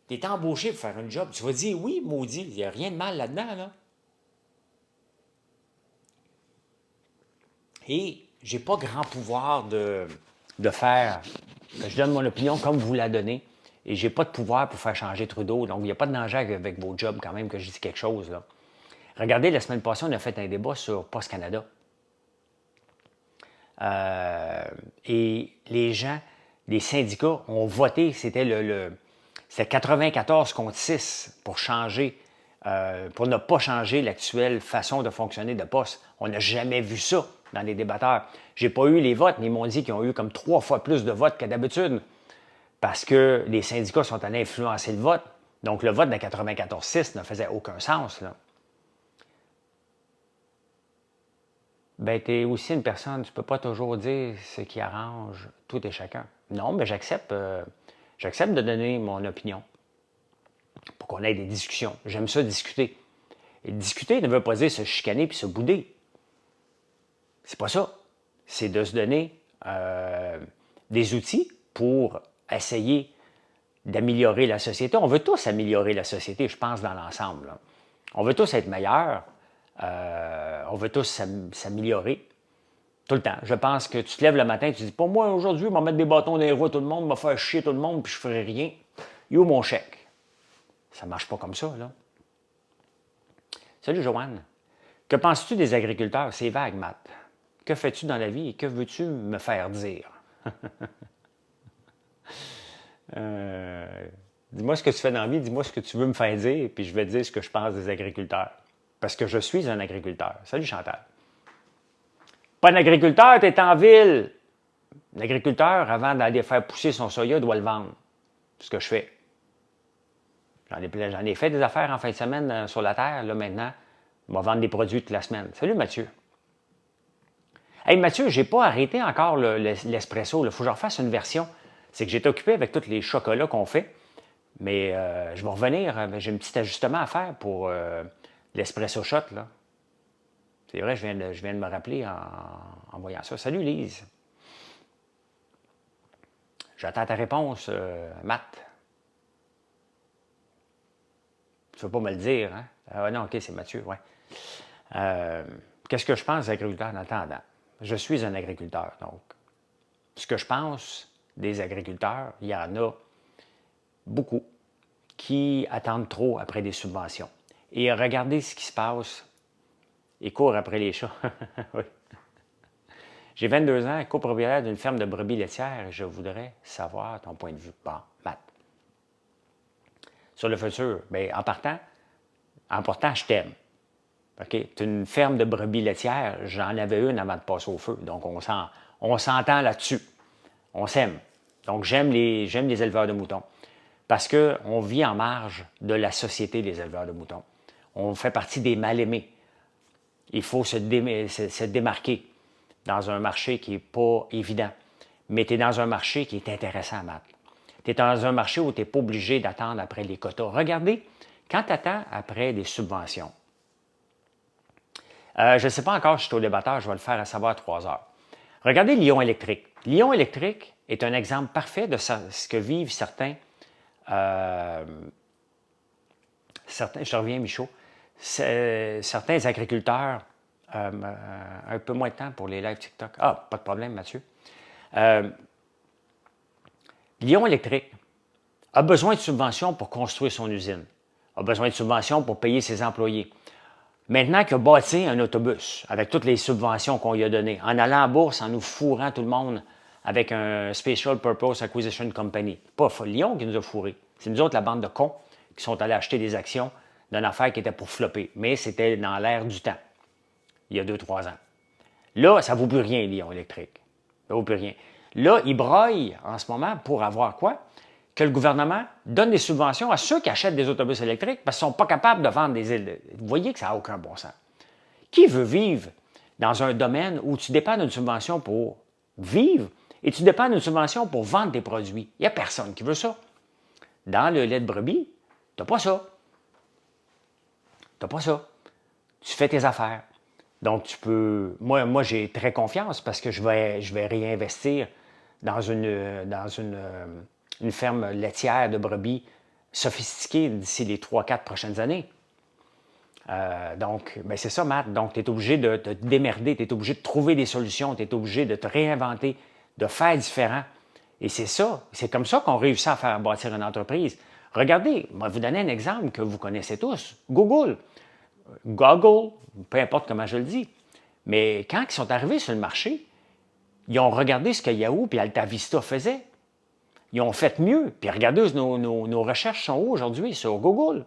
Tu es embauché pour faire un job. Tu vas dire, oui, maudit, il n'y a rien de mal là-dedans, là. Et j'ai pas grand pouvoir de faire. Je donne mon opinion comme vous la donnez. Et j'ai pas de pouvoir pour faire changer Trudeau. Donc, il n'y a pas de danger avec vos jobs quand même que je dis quelque chose, là. Regardez, la semaine passée, on a fait un débat sur Post Canada. Et les gens, les syndicats ont voté, c'était c'était 94 contre 6 pour changer, pour ne pas changer l'actuelle façon de fonctionner de Poste. On n'a jamais vu ça dans les débatteurs. J'ai pas eu les votes, mais ils m'ont dit qu'ils ont eu comme 3 fois plus de votes que d'habitude parce que les syndicats sont allés influencer le vote. Donc, le vote de 94-6 ne faisait aucun sens, là. Ben, tu es aussi une personne, tu peux pas toujours dire ce qui arrange tout et chacun. Non, mais j'accepte de donner mon opinion pour qu'on ait des discussions. J'aime ça discuter. Et discuter ne veut pas dire se chicaner puis se bouder. C'est pas ça. C'est de se donner des outils pour essayer d'améliorer la société. On veut tous améliorer la société, je pense, dans l'ensemble, là. On veut tous être meilleurs. On veut tous s'améliorer. Tout le temps. Je pense que tu te lèves le matin et tu dis, pas moi, aujourd'hui, on va mettre des bâtons dans les roues à tout le monde, on va faire chier tout le monde, puis je ferai rien. Yo, mon chèque. Ça ne marche pas comme ça, là. Salut, Joanne. Que penses-tu des agriculteurs? C'est vague, Matt. Que fais-tu dans la vie et que veux-tu me faire dire? Dis-moi ce que tu fais dans la vie, dis-moi ce que tu veux me faire dire, puis je vais te dire ce que je pense des agriculteurs. Parce que je suis un agriculteur. Salut, Chantal. Pas un agriculteur, tu es en ville. L'agriculteur, avant d'aller faire pousser son soya, doit le vendre. C'est ce que je fais. J'en ai fait des affaires en fin de semaine sur la terre. Là, maintenant, on va vendre des produits toute la semaine. Salut, Mathieu. Hey, Mathieu, j'ai pas arrêté encore l'espresso. Il faut que je refasse une version. C'est que j'étais occupé avec tous les chocolats qu'on fait. Mais je vais revenir. J'ai un petit ajustement à faire pour l'espresso shot, là. C'est vrai, je viens de me rappeler en voyant ça. Salut, Lise. J'attends ta réponse, Matt. Tu ne veux pas me le dire, hein? Ah non, OK, c'est Mathieu, ouais. Qu'est-ce que je pense des agriculteurs en attendant? Je suis un agriculteur, donc. Ce que je pense des agriculteurs, il y en a beaucoup qui attendent trop après des subventions. Et regardez ce qui se passe. Ils courent après les chats. Oui. J'ai 22 ans, copropriétaire d'une ferme de brebis laitières et je voudrais savoir ton point de vue. Bon, Matt. Sur le futur, bien, en partant, je t'aime. OK? Tu es une ferme de brebis laitières, j'en avais une avant de passer au feu. Donc, on s'entend là-dessus. On s'aime. Donc, j'aime les éleveurs de moutons. Parce qu'on vit en marge de la société des éleveurs de moutons. On fait partie des mal-aimés. Il faut se démarquer dans un marché qui n'est pas évident. Mais tu es dans un marché qui est intéressant, Matt. Tu es dans un marché où tu n'es pas obligé d'attendre après les quotas. Regardez, quand tu attends après des subventions, je ne sais pas encore si je suis au débatteur, je vais le faire à savoir à 3 heures. Regardez Lyon Électrique. Lyon Électrique est un exemple parfait de ce que vivent certains, je reviens Michaud, certains agriculteurs, un peu moins de temps pour les lives TikTok. Ah, pas de problème, Mathieu. Lyon Électrique a besoin de subventions pour construire son usine, a besoin de subventions pour payer ses employés. Maintenant qu'il a bâti un autobus avec toutes les subventions qu'on lui a données, en allant en bourse, en nous fourrant tout le monde avec un Special Purpose Acquisition Company. Pas Lyon qui nous a fourrés. C'est nous autres, la bande de cons, qui sont allés acheter des actions d'une affaire qui était pour flopper. Mais c'était dans l'air du temps, il y a 2-3 ans. Là, ça ne vaut plus rien, Lyon Électrique. Ça ne vaut plus rien. Là, ils broient en ce moment pour avoir quoi? Que le gouvernement donne des subventions à ceux qui achètent des autobus électriques parce qu'ils ne sont pas capables de vendre des îles. Vous voyez que ça n'a aucun bon sens. Qui veut vivre dans un domaine où tu dépends d'une subvention pour vivre et tu dépends d'une subvention pour vendre tes produits? Il n'y a personne qui veut ça. Dans le lait de brebis, tu n'as pas ça. Tu n'as pas ça. Tu fais tes affaires. Donc, tu peux... Moi j'ai très confiance parce que je vais réinvestir dans une ferme laitière de brebis sophistiquée d'ici les 3-4 prochaines années. Donc, c'est ça, Matt. Donc, tu es obligé de te démerder, tu es obligé de trouver des solutions, tu es obligé de te réinventer, de faire différent. Et c'est ça, c'est comme ça qu'on réussit à faire bâtir une entreprise. Regardez, je vais vous donner un exemple que vous connaissez tous. Google, peu importe comment je le dis, mais quand ils sont arrivés sur le marché, ils ont regardé ce que Yahoo et AltaVista faisaient. Ils ont fait mieux. Puis regardez, nos recherches sont où aujourd'hui? Sur Google.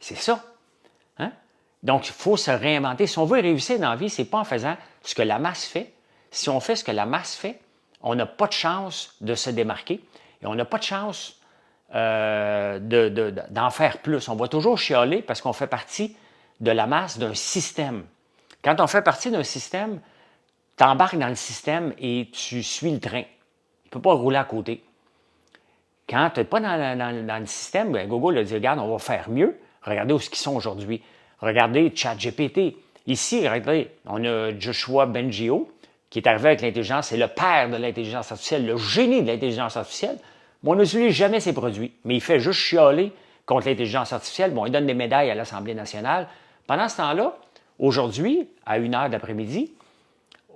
C'est ça. Hein? Donc, il faut se réinventer. Si on veut réussir dans la vie, ce n'est pas en faisant ce que la masse fait. Si on fait ce que la masse fait, on n'a pas de chance de se démarquer et on n'a pas de chance d'en faire plus. On va toujours chialer parce qu'on fait partie de la masse d'un système. Quand on fait partie d'un système, tu embarques dans le système et tu suis le train. Tu ne peux pas rouler à côté. Quand tu n'es pas dans le système, Google a dit, regarde, on va faire mieux. Regardez où ils sont aujourd'hui. Regardez ChatGPT. Ici, regardez, on a Joshua Bengio, qui est arrivé avec l'intelligence, c'est le père de l'intelligence artificielle, le génie de l'intelligence artificielle. Moi, on n'utilise jamais ses produits, mais il fait juste chialer contre l'intelligence artificielle. Bon, il donne des médailles à l'Assemblée nationale. Pendant ce temps-là, aujourd'hui, à 1h de l'après-midi,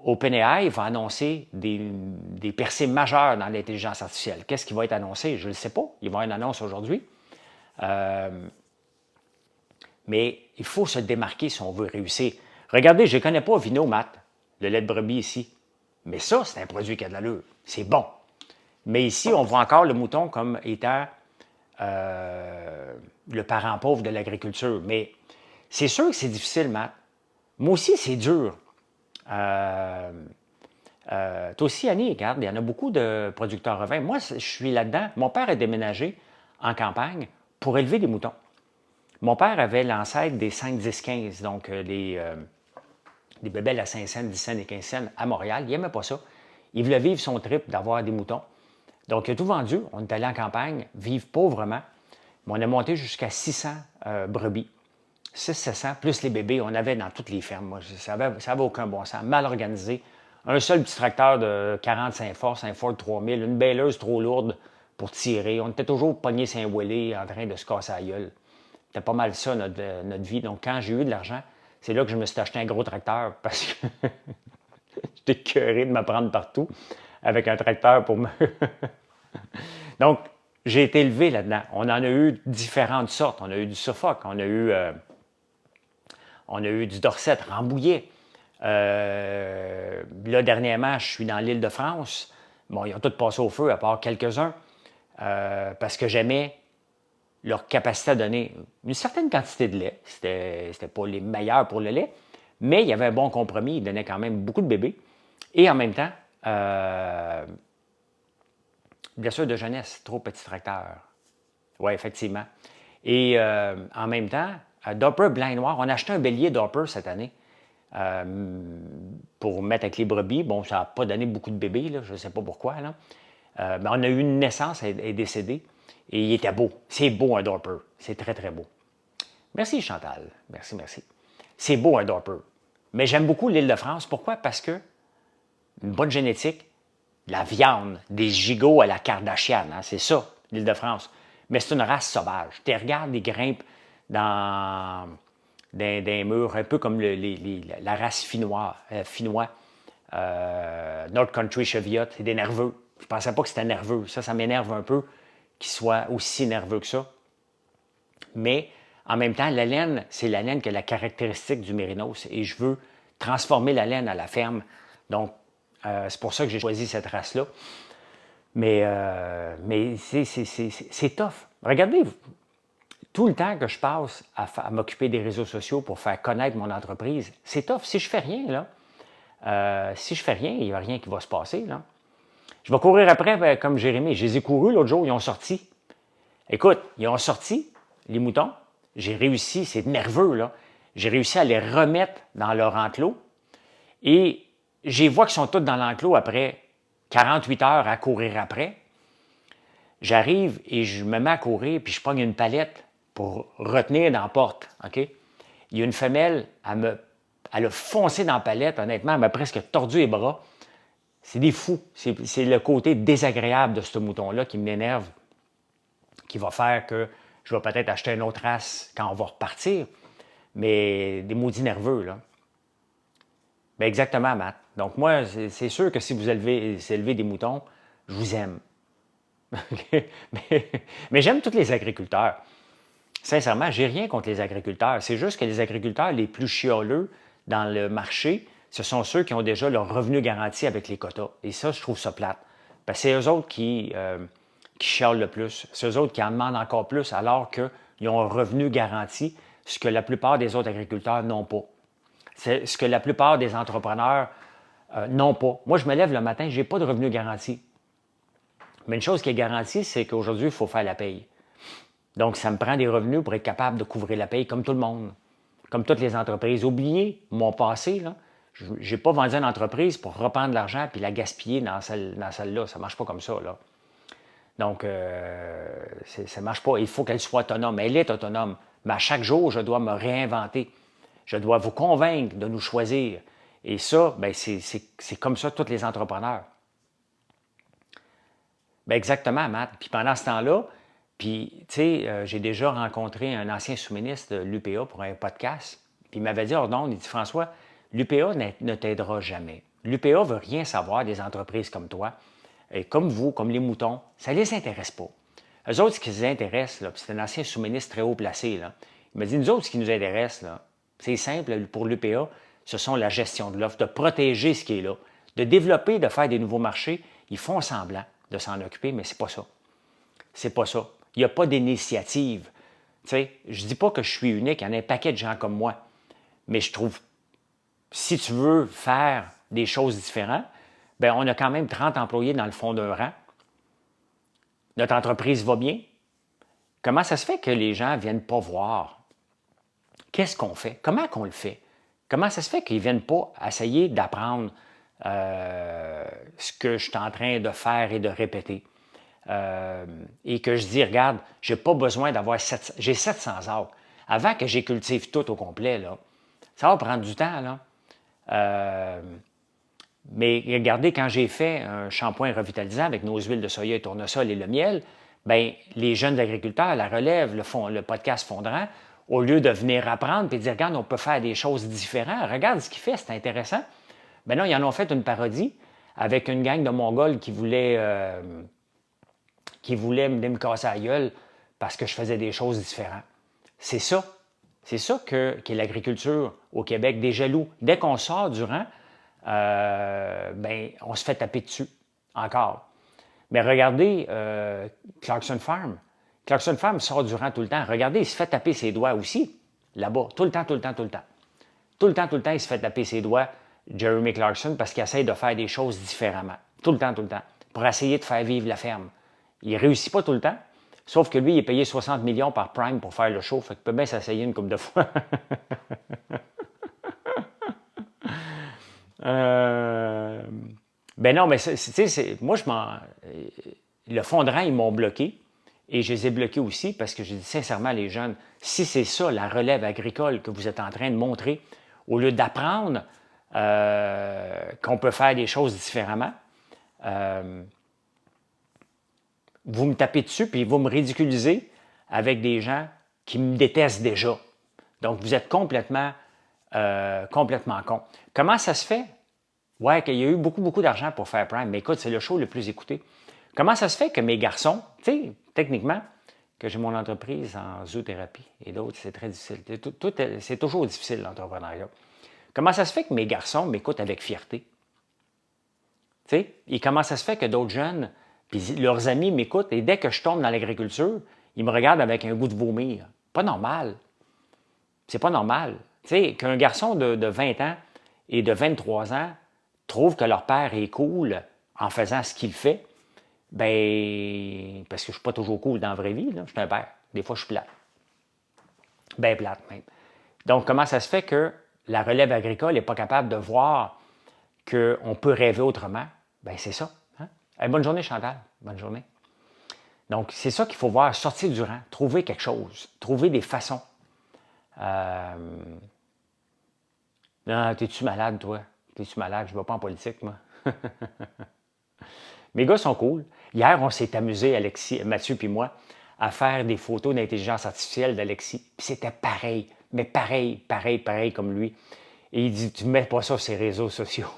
OpenAI va annoncer des percées majeures dans l'intelligence artificielle. Qu'est-ce qui va être annoncé? Je ne le sais pas. Il va y avoir une annonce aujourd'hui. Mais il faut se démarquer si on veut réussir. Regardez, je ne connais pas Vino, Matt, le lait de brebis ici. Mais ça, c'est un produit qui a de l'allure. C'est bon. Mais ici, on voit encore le mouton comme étant le parent pauvre de l'agriculture. Mais c'est sûr que c'est difficile, Matt. Moi aussi, c'est dur. Toi aussi, Annie, regarde, il y en a beaucoup de producteurs de vin. Moi, je suis là-dedans. Mon père a déménagé en campagne pour élever des moutons. Mon père avait l'ancêtre des 5, 10, 15, donc des bébelles à 5 cents, 10 cents et 15 cents à Montréal. Il n'aimait pas ça. Il voulait vivre son trip d'avoir des moutons. Donc, il a tout vendu. On est allé en campagne, vivre pauvrement. Mais on a monté jusqu'à 600 brebis. 600-700, plus les bébés. On avait dans toutes les fermes. Moi, ça n'avait aucun bon sens. Mal organisé. Un seul petit tracteur de 45 forces, un Ford 3000, une belleuse trop lourde pour tirer. On était toujours pognés Saint-Ouellé en train de se casser la gueule. C'était pas mal ça, notre vie. Donc, quand j'ai eu de l'argent, c'est là que je me suis acheté un gros tracteur parce que j'étais écœuré de me prendre partout avec un tracteur pour me... Donc, j'ai été élevé là-dedans. On en a eu différentes sortes. On a eu du Suffolk, on a eu du Dorset, Rambouillet. Là, dernièrement, je suis dans l'île de France. Bon, ils ont tous passé au feu, à part quelques-uns, parce que j'aimais leur capacité à donner une certaine quantité de lait. C'était pas les meilleurs pour le lait, mais il y avait un bon compromis. Ils donnaient quand même beaucoup de bébés. Et en même temps, blessure de jeunesse, trop petit tracteur. Oui, effectivement. Et en même temps, Dopper blanc et noir, on a acheté un bélier Dopper cette année pour mettre avec les brebis. Bon, ça n'a pas donné beaucoup de bébés, là, je ne sais pas pourquoi. Là. Mais on a eu une naissance, elle est décédée. Et il était beau. C'est beau un Dopper. C'est très, très beau. Merci Chantal. Merci, merci. C'est beau un Dopper. Mais j'aime beaucoup l'île de France. Pourquoi? Parce que une bonne génétique, la viande, des gigots à la Kardashian, hein, c'est ça, l'île de France. Mais c'est une race sauvage. Tu regardes, ils grimpent dans des murs, un peu comme la race finnois. North Country Cheviot, c'est des nerveux. Je ne pensais pas que c'était nerveux. Ça m'énerve un peu qu'ils soient aussi nerveux que ça. Mais en même temps, la laine, c'est la laine qui a la caractéristique du mérinos. Et je veux transformer la laine à la ferme. Donc, c'est pour ça que j'ai choisi cette race-là. Mais c'est tough. Regardez, tout le temps que je passe à m'occuper des réseaux sociaux pour faire connaître mon entreprise, c'est tough. Si je fais rien, là, il n'y a rien qui va se passer, là. Je vais courir après, comme Jérémy. Je les ai courus l'autre jour, ils ont sorti. Écoute, ils ont sorti, les moutons. J'ai réussi, c'est nerveux, là. J'ai réussi à les remettre dans leur enclos. Et je vois qu'ils sont tous dans l'enclos après 48 heures à courir après. J'arrive et je me mets à courir, puis je pogne une palette pour retenir dans la porte. OK? Il y a une femelle, elle a foncé dans la palette, honnêtement, elle m'a presque tordu les bras. C'est des fous. C'est le côté désagréable de ce mouton-là qui m'énerve, qui va faire que je vais peut-être acheter une autre race quand on va repartir. Mais des maudits nerveux, là. Bien, exactement, Matt. Donc, moi, c'est sûr que si vous élevez des moutons, je vous aime. mais j'aime tous les agriculteurs. Sincèrement, j'ai rien contre les agriculteurs. C'est juste que les agriculteurs les plus chialeux dans le marché, ce sont ceux qui ont déjà leur revenu garanti avec les quotas. Et ça, je trouve ça plate. Parce que c'est eux autres qui chialent le plus. C'est eux autres qui en demandent encore plus alors qu'ils ont un revenu garanti, ce que la plupart des autres agriculteurs n'ont pas. C'est ce que la plupart des entrepreneurs n'ont pas. Moi, je me lève le matin, je n'ai pas de revenu garanti. Mais une chose qui est garantie, c'est qu'aujourd'hui, il faut faire la paye. Donc, ça me prend des revenus pour être capable de couvrir la paye comme tout le monde, comme toutes les entreprises. Oubliez mon passé, là. Je n'ai pas vendu une entreprise pour reprendre l'argent puis la gaspiller dans celle-là. Ça ne marche pas comme ça, là. Donc, ça ne marche pas. Il faut qu'elle soit autonome. Elle est autonome. Mais à chaque jour, je dois me réinventer. Je dois vous convaincre de nous choisir. Et ça, bien, c'est comme ça tous les entrepreneurs. Bien, exactement, Matt. Puis pendant ce temps-là, puis, tu sais, j'ai déjà rencontré un ancien sous-ministre de l'UPA pour un podcast. Puis il m'avait dit, Ordon, il dit, François, l'UPA ne t'aidera jamais. L'UPA veut rien savoir des entreprises comme toi, et comme vous, comme les moutons. Ça ne les intéresse pas. Eux autres, ce qui les intéresse, là, puis c'est un ancien sous-ministre très haut placé, là, il m'a dit, nous autres, ce qui nous intéresse, là, c'est simple, pour l'UPA, ce sont la gestion de l'offre, de protéger ce qui est là, de développer, de faire des nouveaux marchés. Ils font semblant de s'en occuper, mais c'est pas ça. C'est pas ça. Il n'y a pas d'initiative. Tu sais, je ne dis pas que je suis unique, il y en a un paquet de gens comme moi. Mais je trouve, si tu veux faire des choses différentes, bien, on a quand même 30 employés dans le fond d'un rang. Notre entreprise va bien. Comment ça se fait que les gens ne viennent pas voir? Qu'est-ce qu'on fait? Comment qu'on le fait? Comment ça se fait qu'ils ne viennent pas essayer d'apprendre ce que je suis en train de faire et de répéter? Et que je dis, regarde, j'ai pas besoin d'avoir j'ai 700 arbres. Avant que j'ai cultive tout au complet, là, ça va prendre du temps, là. Mais regardez, quand j'ai fait un shampoing revitalisant avec nos huiles de soya et tournesol et le miel, bien, les jeunes agriculteurs, la relève, le podcast Fondrant, au lieu de venir apprendre et de dire, regarde, on peut faire des choses différentes, regarde ce qu'il fait, c'est intéressant. Ben non, ils en ont fait une parodie avec une gang de Mongols qui voulaient me casser la gueule parce que je faisais des choses différentes. C'est ça. C'est ça qu'est l'agriculture au Québec, des jaloux. Dès qu'on sort du rang, ben, on se fait taper dessus, encore. Mais regardez Clarkson Farm. Clarkson Farm sort du rang tout le temps. Regardez, il se fait taper ses doigts aussi, là-bas, tout le temps, tout le temps, tout le temps. Tout le temps, tout le temps, il se fait taper ses doigts, Jeremy Clarkson, parce qu'il essaie de faire des choses différemment. Tout le temps, pour essayer de faire vivre la ferme. Il ne réussit pas tout le temps, sauf que lui, il est payé 60 millions par Prime pour faire le show, fait qu'il peut bien s'essayer une couple de fois. Ben non, mais moi, le fond de rang, ils m'ont bloqué. Et je les ai bloqués aussi parce que j'ai dit sincèrement, les jeunes, si c'est ça la relève agricole que vous êtes en train de montrer, au lieu d'apprendre qu'on peut faire des choses différemment, vous me tapez dessus puis vous me ridiculisez avec des gens qui me détestent déjà. Donc, vous êtes complètement con. Comment ça se fait? Ouais, qu'il y a eu beaucoup, beaucoup d'argent pour faire Prime, mais écoute, c'est le show le plus écouté. Comment ça se fait que mes garçons, tu sais, techniquement, que j'ai mon entreprise en zoothérapie et d'autres, c'est très difficile. C'est toujours difficile, l'entrepreneuriat. Comment ça se fait que mes garçons m'écoutent avec fierté? Tu sais, et comment ça se fait que d'autres jeunes, puis leurs amis m'écoutent, et dès que je tombe dans l'agriculture, ils me regardent avec un goût de vomir. Pas normal. C'est pas normal. Tu sais, qu'un garçon de 20 ans et de 23 ans trouve que leur père est cool en faisant ce qu'il fait, ben, parce que je ne suis pas toujours cool dans la vraie vie, là. Je suis un père. Des fois, je suis plate. Bien plate, même. Donc, comment ça se fait que la relève agricole n'est pas capable de voir qu'on peut rêver autrement? Bien, c'est ça. Hein? Hey, bonne journée, Chantal. Bonne journée. Donc, c'est ça qu'il faut voir, sortir du rang, trouver quelque chose, trouver des façons. Non, t'es-tu malade, toi? T'es-tu malade? Je ne vais pas en politique, moi. Mes gars sont cool. Hier, on s'est amusé, Alexis, Mathieu puis moi, à faire des photos d'intelligence artificielle d'Alexis. Puis c'était pareil, mais pareil comme lui. Et il dit, tu ne mets pas ça sur ses réseaux sociaux.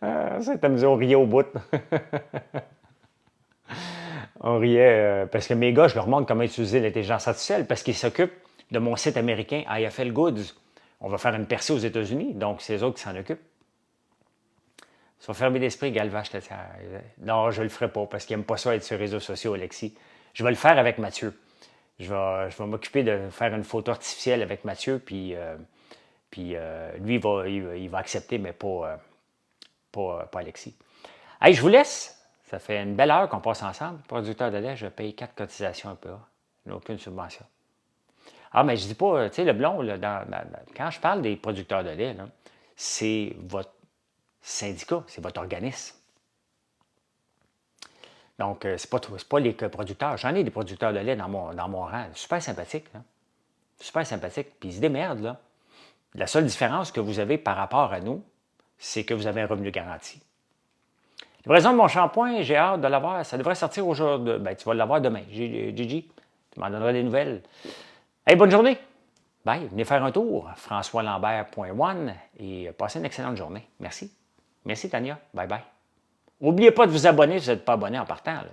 On s'est amusé, on riait au bout. On riait parce que mes gars, je leur montre comment utiliser l'intelligence artificielle parce qu'ils s'occupent de mon site américain IFL Goods. On va faire une percée aux États-Unis, donc c'est eux autres qui s'en occupent. Ils sont fermés d'esprit, Galvache. Non, je ne le ferai pas parce qu'il n'aime pas ça être sur les réseaux sociaux, Alexis. Je vais le faire avec Mathieu. Je vais m'occuper de faire une photo artificielle avec Mathieu, puis lui, il va accepter, mais pas Alexis. Hey, je vous laisse. Ça fait une belle heure qu'on passe ensemble. Producteur de lait, je paye 4 cotisations EPA. Je n'ai aucune subvention. Ah, mais je dis pas, tu sais, le blond, là, quand je parle des producteurs de lait, c'est votre syndicat, c'est votre organisme. Donc, c'est pas les producteurs. J'en ai des producteurs de lait dans mon rang. Super sympathique, là. Super sympathique. Puis ils se démerdent, là. La seule différence que vous avez par rapport à nous, c'est que vous avez un revenu garanti. Livraison de mon shampoing, j'ai hâte de l'avoir. Ça devrait sortir aujourd'hui. Ben, tu vas l'avoir demain. Gigi, tu m'en donneras des nouvelles. Hey, bonne journée! Bye, venez faire un tour, françoislambert.one, et passez une excellente journée. Merci. Merci, Tania. Bye bye. N'oubliez pas de vous abonner si vous n'êtes pas abonné en partant, là.